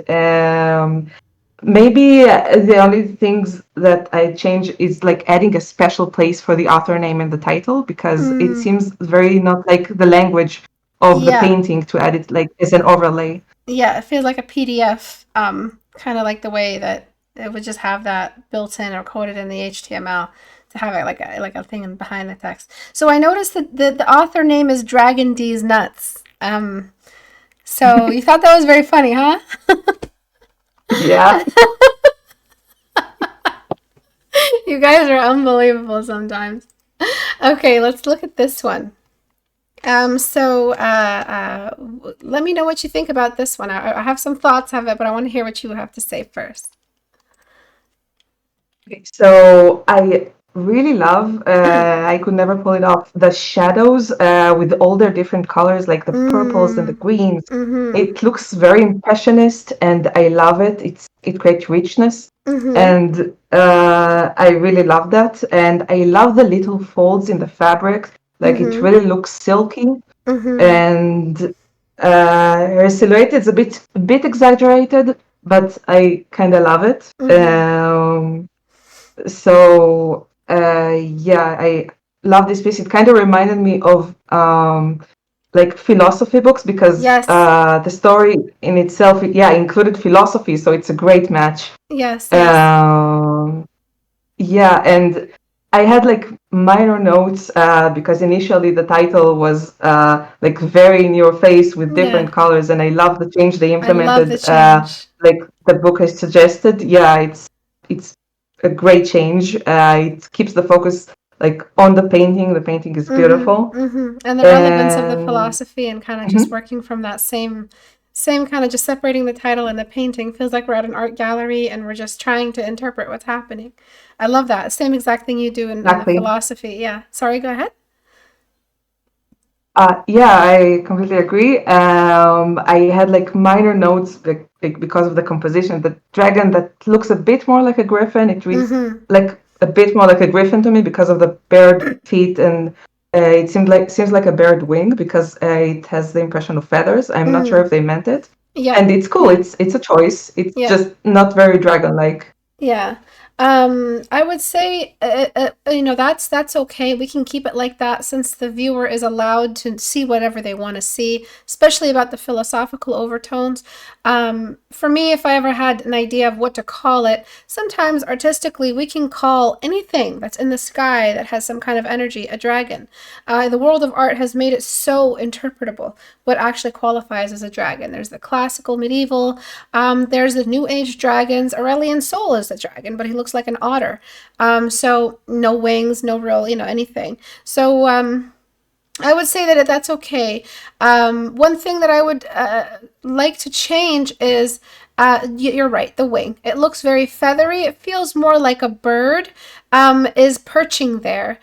Maybe the only things that I change is like adding a special place for the author name in the title because it Mm, seems very not like the language of the yeah. painting to add it like as an overlay. Yeah, it feels like a PDF, kind of like the way that it would just have that built in or coded in the HTML to have it like a thing behind the text. So I noticed that the author name is Dragon D's Nuts. So you thought that was very funny, huh? Yeah. You guys are unbelievable sometimes. Okay, let's look at this one. Let me know what you think about this one. I have some thoughts of it, but I want to hear what you have to say first. So I really love, I could never pull it off, the shadows with all their different colors, like the purples and the Mm, greens. mm-hmm, It looks very impressionist and I love it. It creates richness. mm-hmm, And I really love that. And I love the little folds in the fabric. Like it mm-hmm, really looks silky. mm-hmm, And her silhouette is a bit exaggerated, but I kind of love it. mm-hmm. So yeah, I love this piece. It kind of reminded me of like philosophy books because Yes, the story in itself, yeah, included philosophy, so it's a great match. yes, yes. Um, yeah, and I had like minor notes because initially the title was like very in your face with Yeah, different colors, and I love the change they I love the implemented. change. Like the book has suggested. Yeah, it's a great change. It keeps the focus like on the painting. The painting is Mm-hmm, beautiful, mm-hmm. And the relevance of the and philosophy and kind of just mhm, working from that same kind of just separating the title and the painting feels like we're at an art gallery and we're just trying to interpret what's happening. I love that. Same exact thing you do in the exactly. philosophy. Yeah. Sorry, go ahead. Yeah, I completely agree. I had like minor notes like because of the composition. The dragon that looks a bit more like a griffin, it reads Mm-hmm. like a bit more like a griffin to me because of the bared feet, and it seems like a bared wing because it has the impression of feathers. I'm not sure Mm-hmm. if they meant it, Yeah. and it's cool. Yeah. It's a choice. It's Yeah. just not very dragon-like. Yeah. I would say, that's okay. We can keep it like that since the viewer is allowed to see whatever they want to see, especially about the philosophical overtones. For me, if I ever had an idea of what to call it, sometimes artistically we can call anything that's in the sky that has some kind of energy a dragon. The world of art has made it so interpretable what actually qualifies as a dragon. There's the classical, medieval, there's the New Age dragons. Aurelian Sol is the dragon, but he looks like an otter. So no wings, no real, anything. So I would say that that's okay. One thing that I would like to change is you're right, the wing. It looks very feathery. It feels more like a bird is perching there.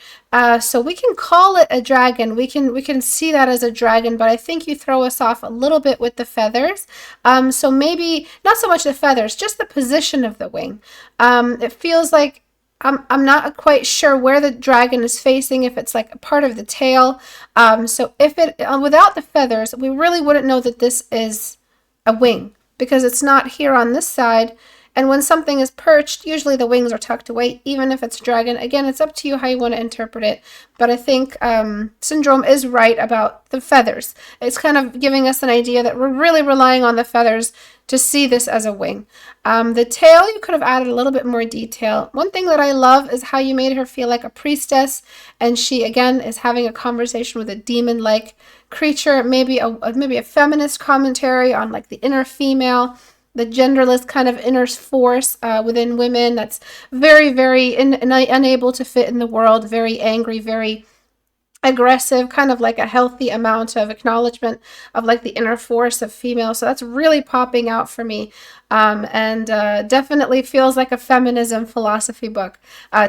So we can call it a dragon. We can see that as a dragon, but I think you throw us off a little bit with the feathers. So maybe not so much the feathers, just the position of the wing. It feels like I'm not quite sure where the dragon is facing, if it's like a part of the tail. So if it without the feathers, we really wouldn't know that this is a wing because it's not here on this side. And when something is perched, usually the wings are tucked away, even if it's a dragon. Again, it's up to you how you want to interpret it. But I think Syndrome is right about the feathers. It's kind of giving us an idea that we're really relying on the feathers to see this as a wing. The tail, you could have added a little bit more detail. One thing that I love is how you made her feel like a priestess, and she again is having a conversation with a demon-like creature. Maybe a feminist commentary on like the inner female. the genderless kind of inner force within women that's very, very unable to fit in the world, very angry, very aggressive, kind of like a healthy amount of acknowledgement of like the inner force of female. So that's really popping out for me. And definitely feels like a feminism philosophy book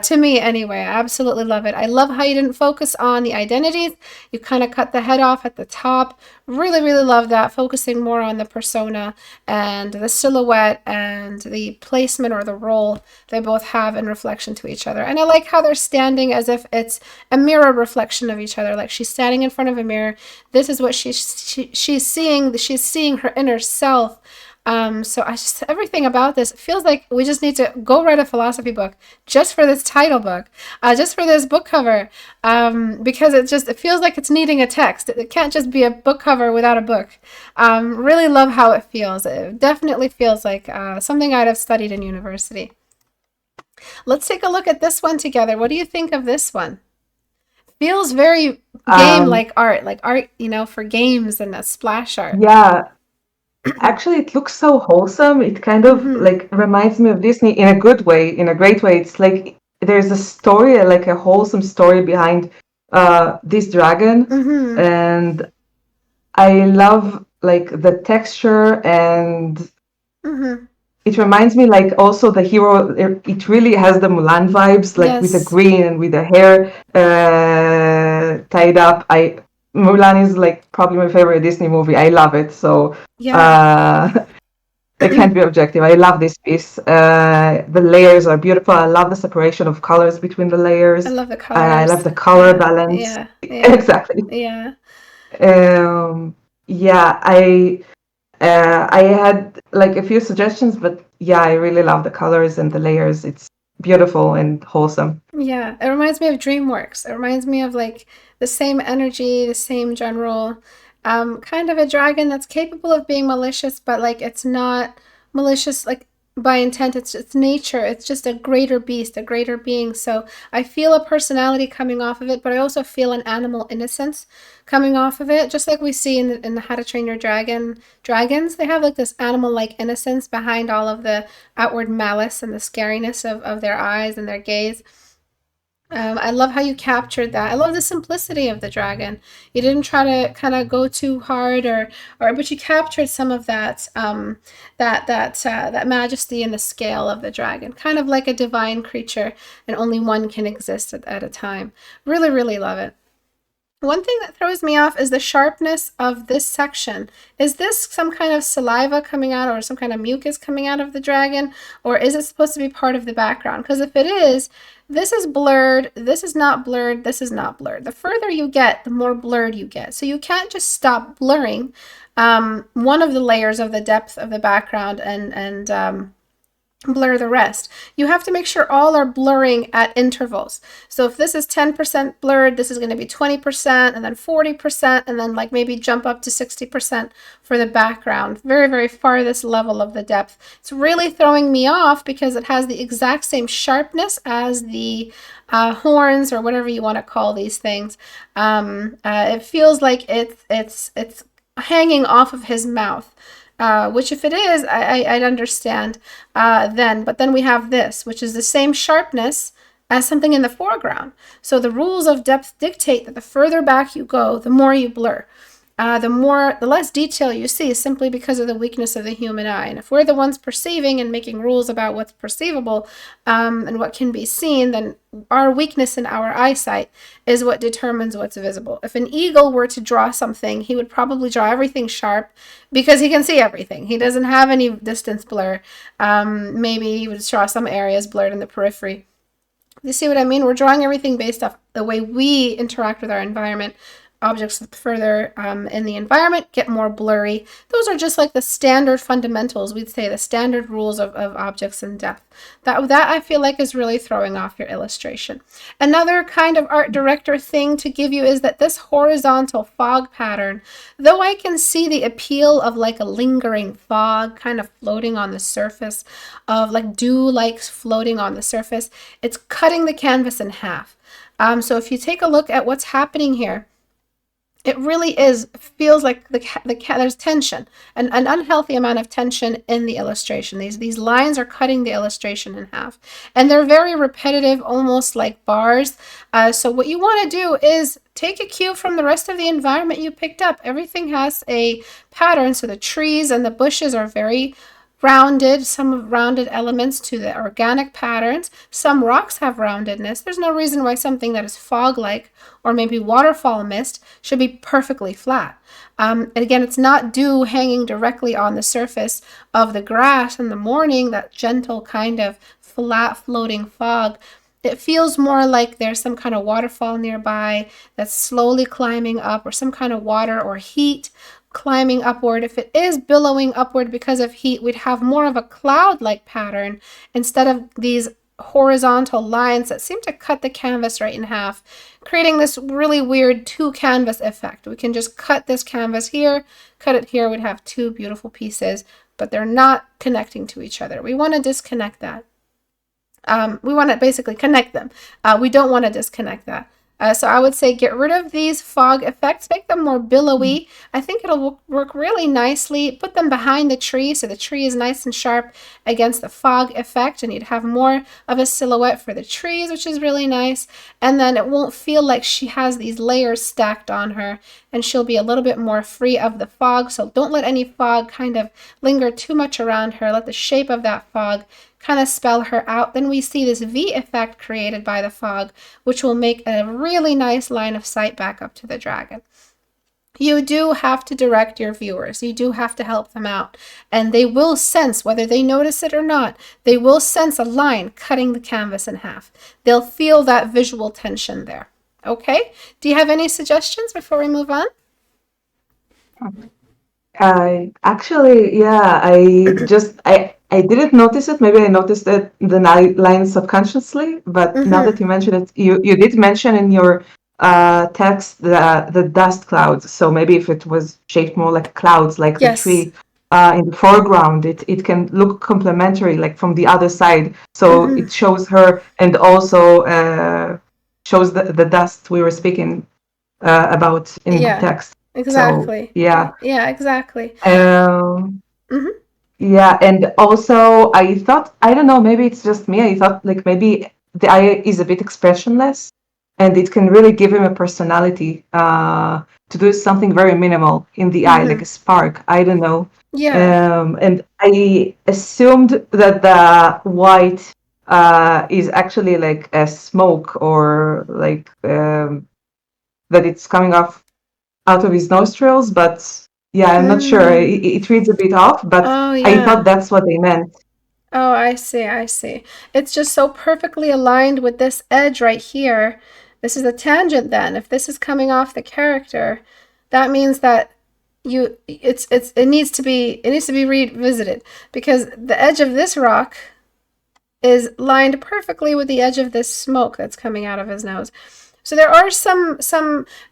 to me anyway. I absolutely love it. I love how you didn't focus on the identities. You kind of cut the head off at the top. Really, really love that, focusing more on the persona and the silhouette and the placement or the role they both have in reflection to each other. And I like how they're standing as if it's a mirror reflection of each other. Like she's standing in front of a mirror. This is what she's seeing. She's seeing her inner self. So I just, everything about this, it feels like we just need to go write a philosophy book just for this title book, just for this book cover, because it feels like it's needing a text. It can't just be a book cover without a book. Really love how it feels. It definitely feels like something I'd have studied in university. Let's take a look at this one together. What do you think of this one? Feels very game-like art, for games and a splash art. Yeah, actually, it looks so wholesome. It kind of like reminds me of Disney in a good way, in a great way. It's like there's a story, like a wholesome story behind this dragon, and I love like the texture, and it reminds me like also the hero. It really has the Mulan vibes, like with the Yes. green and with the hair tied up. Mulan is like probably my favorite Disney movie. I love it. So Yeah. I can't be objective. I love this piece. The layers are beautiful. I love the separation of colors between the I layers. love the I love colors. the color Yeah. balance. Yeah. Yeah. Exactly. Yeah. Yeah, I had like a few suggestions, but yeah, I really love the colors and the layers. It's beautiful and wholesome. Yeah. It reminds me of DreamWorks. It reminds me of like the same energy, the same general kind of a dragon that's capable of being malicious, but like it's not malicious like by intent. It's nature. It's just a greater beast, a greater being. So I feel a personality coming off of it, but I also feel an animal innocence coming off of it, just like we see in the How to Train Your Dragon dragons. They have like this animal like innocence behind all of the outward malice and the scariness of their eyes and their gaze. I love how you captured that. I love the simplicity of the dragon. You didn't try to kind of go too hard, but you captured some of that, that majesty and the scale of the dragon, kind of like a divine creature, and only one can exist at a time. Really, really love it. One thing that throws me off is the sharpness of this section. Is this some kind of saliva coming out or some kind of mucus coming out of the dragon? Or is it supposed to be part of the background? Because if it is, this is blurred, this is not blurred, this is not blurred. The further you get, the more blurred you get. So you can't just stop blurring one of the layers of the depth of the background and blur the rest. You have to make sure all are blurring at intervals. So if this is 10% blurred, this is going to be 20% and then 40% and then like maybe jump up to 60% for the background. Very, very farthest level of the depth. It's really throwing me off because it has the exact same sharpness as the horns or whatever you want to call these things. It feels like it's hanging off of his mouth. Which if it is, I'd understand then. But then we have this, which is the same sharpness as something in the foreground. So the rules of depth dictate that the further back you go, the more you blur. The less detail you see simply because of the weakness of the human eye. And if we're the ones perceiving and making rules about what's perceivable and what can be seen, then our weakness in our eyesight is what determines what's visible. If an eagle were to draw something, he would probably draw everything sharp because he can see everything. He doesn't have any distance blur. Maybe he would draw some areas blurred in the periphery. You see what I mean? We're drawing everything based off the way we interact with our environment. Objects further in the environment get more blurry. Those are just like the standard fundamentals, we'd say the standard rules of objects in depth. That I feel like is really throwing off your illustration. Another kind of art director thing to give you is that this horizontal fog pattern, though I can see the appeal of like a lingering fog kind of floating on the surface, of like dew-like floating on the surface, it's cutting the canvas in half. So if you take a look at what's happening here, It really is, feels like there's tension, an unhealthy amount of tension in the illustration. These lines are cutting the illustration in half, and they're very repetitive, almost like bars. So what you want to do is take a cue from the rest of the environment you picked up. Everything has a pattern, so the trees and the bushes are very rounded, some rounded elements to the organic patterns. Some rocks have roundedness. There's no reason why something that is fog-like or maybe waterfall mist should be perfectly flat. And again, it's not dew hanging directly on the surface of the grass in the morning, that gentle kind of flat floating fog. It feels more like there's some kind of waterfall nearby that's slowly climbing up, or some kind of water or heat climbing upward. If it is billowing upward because of heat, we'd have more of a cloud-like pattern instead of these horizontal lines that seem to cut the canvas right in half, creating this really weird two canvas effect. We can just cut this canvas here, cut it here, we'd have two beautiful pieces, but they're not connecting to each other. We want to disconnect that. We want to basically connect them. We don't want to disconnect that. So I would say get rid of these fog effects, make them more billowy. I think it'll work really nicely. Put them behind the tree so the tree is nice and sharp against the fog effect, and you'd have more of a silhouette for the trees, which is really nice. And then it won't feel like she has these layers stacked on her, and she'll be a little bit more free of the fog. So don't let any fog kind of linger too much around her. Let the shape of that fog kind of spell her out. Then we see this V effect created by the fog, which will make a really nice line of sight back up to the dragon. You do have to direct your viewers. You do have to help them out. And they will sense, whether they notice it or not, they will sense a line cutting the canvas in half. They'll feel that visual tension there. Okay? Do you have any suggestions before we move on? I actually, yeah, I didn't notice it. Maybe I noticed it the line subconsciously, but now that you mention it, you did mention in your text the dust clouds. So maybe if it was shaped more like clouds, like the Yes. tree in the foreground, it can look complementary, like from the other side. So it shows her, and also shows the dust we were speaking about in the Yeah, text. So exactly. yeah. Yeah, exactly. Um, hmm yeah, and also I thought, I don't know, maybe it's just me. I thought like maybe the eye is a bit expressionless, and it can really give him a personality to do something very minimal in the eye, like a spark. I don't know. Yeah. And I assumed that the white is actually like a smoke, or like that it's coming off out of his nostrils, but yeah, I'm not sure. It reads a bit off, but Oh, I thought yeah. that's what they meant. Oh, I see, I see. It's just so perfectly aligned with this edge right here. This is a tangent then. If this is coming off the character, that means that it needs to be revisited, because the edge of this rock is lined perfectly with the edge of this smoke that's coming out of his nose. So there are some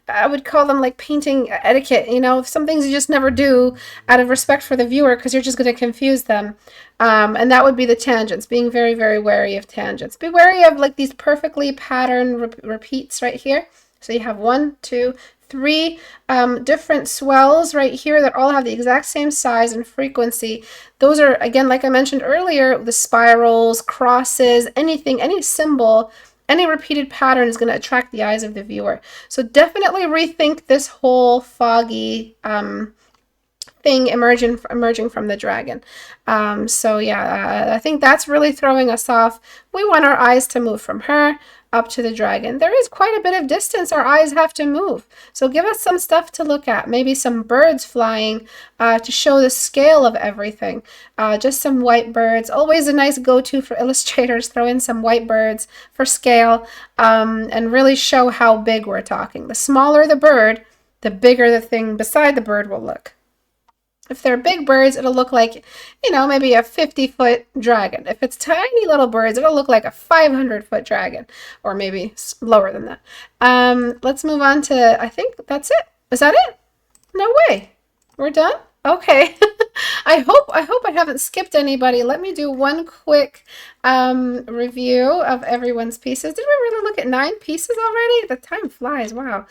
I would call them like painting etiquette, some things you just never do out of respect for the viewer, because you're just going to confuse them. And that would be the tangents, being very, very wary of tangents. Be wary of like these perfectly patterned repeats right here. So you have 1, 2, 3 different swells right here that all have the exact same size and frequency. Those are, again, like I mentioned earlier, the spirals, crosses, anything, any symbol, any repeated pattern is going to attract the eyes of the viewer. So definitely rethink this whole foggy thing emerging from the dragon. So yeah, I think that's really throwing us off. We want our eyes to move from her up to the dragon. There is quite a bit of distance our eyes have to move. So give us some stuff to look at. Maybe some birds flying to show the scale of everything. Just some white birds. Always a nice go-to for illustrators. Throw in some white birds for scale and really show how big we're talking. The smaller the bird, the bigger the thing beside the bird will look. If they're big birds, it'll look like, maybe a 50-foot dragon. If it's tiny little birds, it'll look like a 500-foot dragon, or maybe lower than that. Let's move on to, I think that's it. Is that it? No way. We're done? Okay. I hope I haven't skipped anybody. Let me do one quick review of everyone's pieces. Did we really look at 9 pieces already? The time flies. Wow.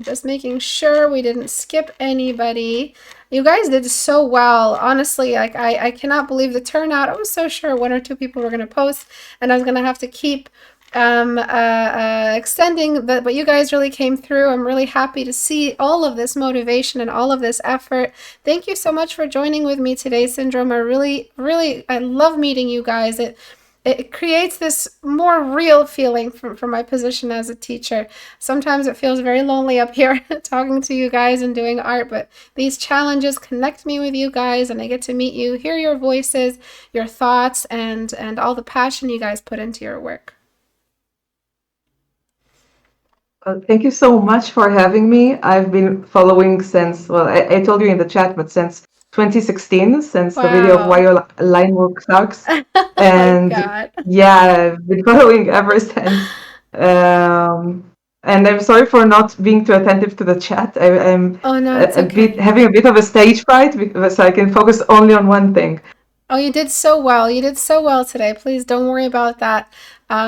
Just making sure we didn't skip anybody. You guys did so well. Honestly, like I cannot believe the turnout. I was so sure one or two people were going to post, and I was going to have to keep extending, but you guys really came through. I'm really happy to see all of this motivation and all of this effort. Thank you so much for joining with me today, Syndrome. I really, I love meeting you guys. It creates this more real feeling from my position as a teacher. Sometimes it feels very lonely up here talking to you guys and doing art, but these challenges connect me with you guys, and I get to meet you, hear your voices, your thoughts, and all the passion you guys put into your work. Thank you so much for having me. I've been following since, well, I told you in the chat, but since 2016, since the video of Why Wow. Your Line Work Sucks. Oh my And God. yeah, I've been following ever since. And I'm sorry for not being too attentive to the chat. I'm Oh no, it's a bit okay. having a bit of a stage fright because so I can focus only on one thing. Oh, you did so well. You did so well today. Please don't worry about that.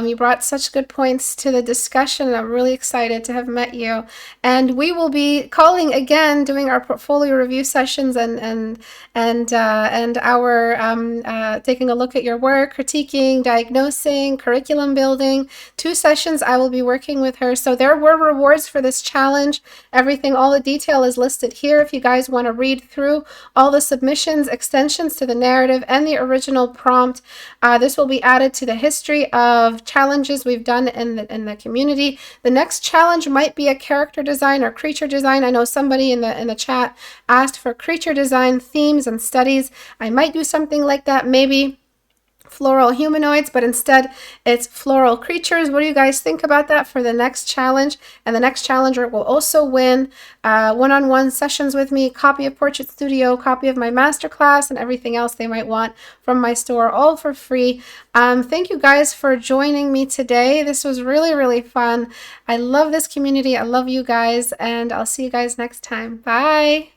You brought such good points to the discussion, and I'm really excited to have met you. And we will be calling again, doing our portfolio review sessions and our taking a look at your work, critiquing, diagnosing, curriculum building. 2 sessions I will be working with her. So there were rewards for this challenge. Everything, all the detail is listed here if you guys want to read through all the submissions, extensions to the narrative, and the original prompt. This will be added to the history of challenges we've done in the community. The next challenge might be a character design or creature design. I know somebody in the chat asked for creature design themes and studies. I might do something like that, maybe floral humanoids, but instead it's floral creatures. What do you guys think about that for the next challenge? And the next challenger will also win one-on-one sessions with me, copy of Portrait Studio, copy of my masterclass, and everything else they might want from my store, all for free. Thank you guys for joining me today. This was really fun. I love this community. I love you guys, and I'll see you guys next time. Bye.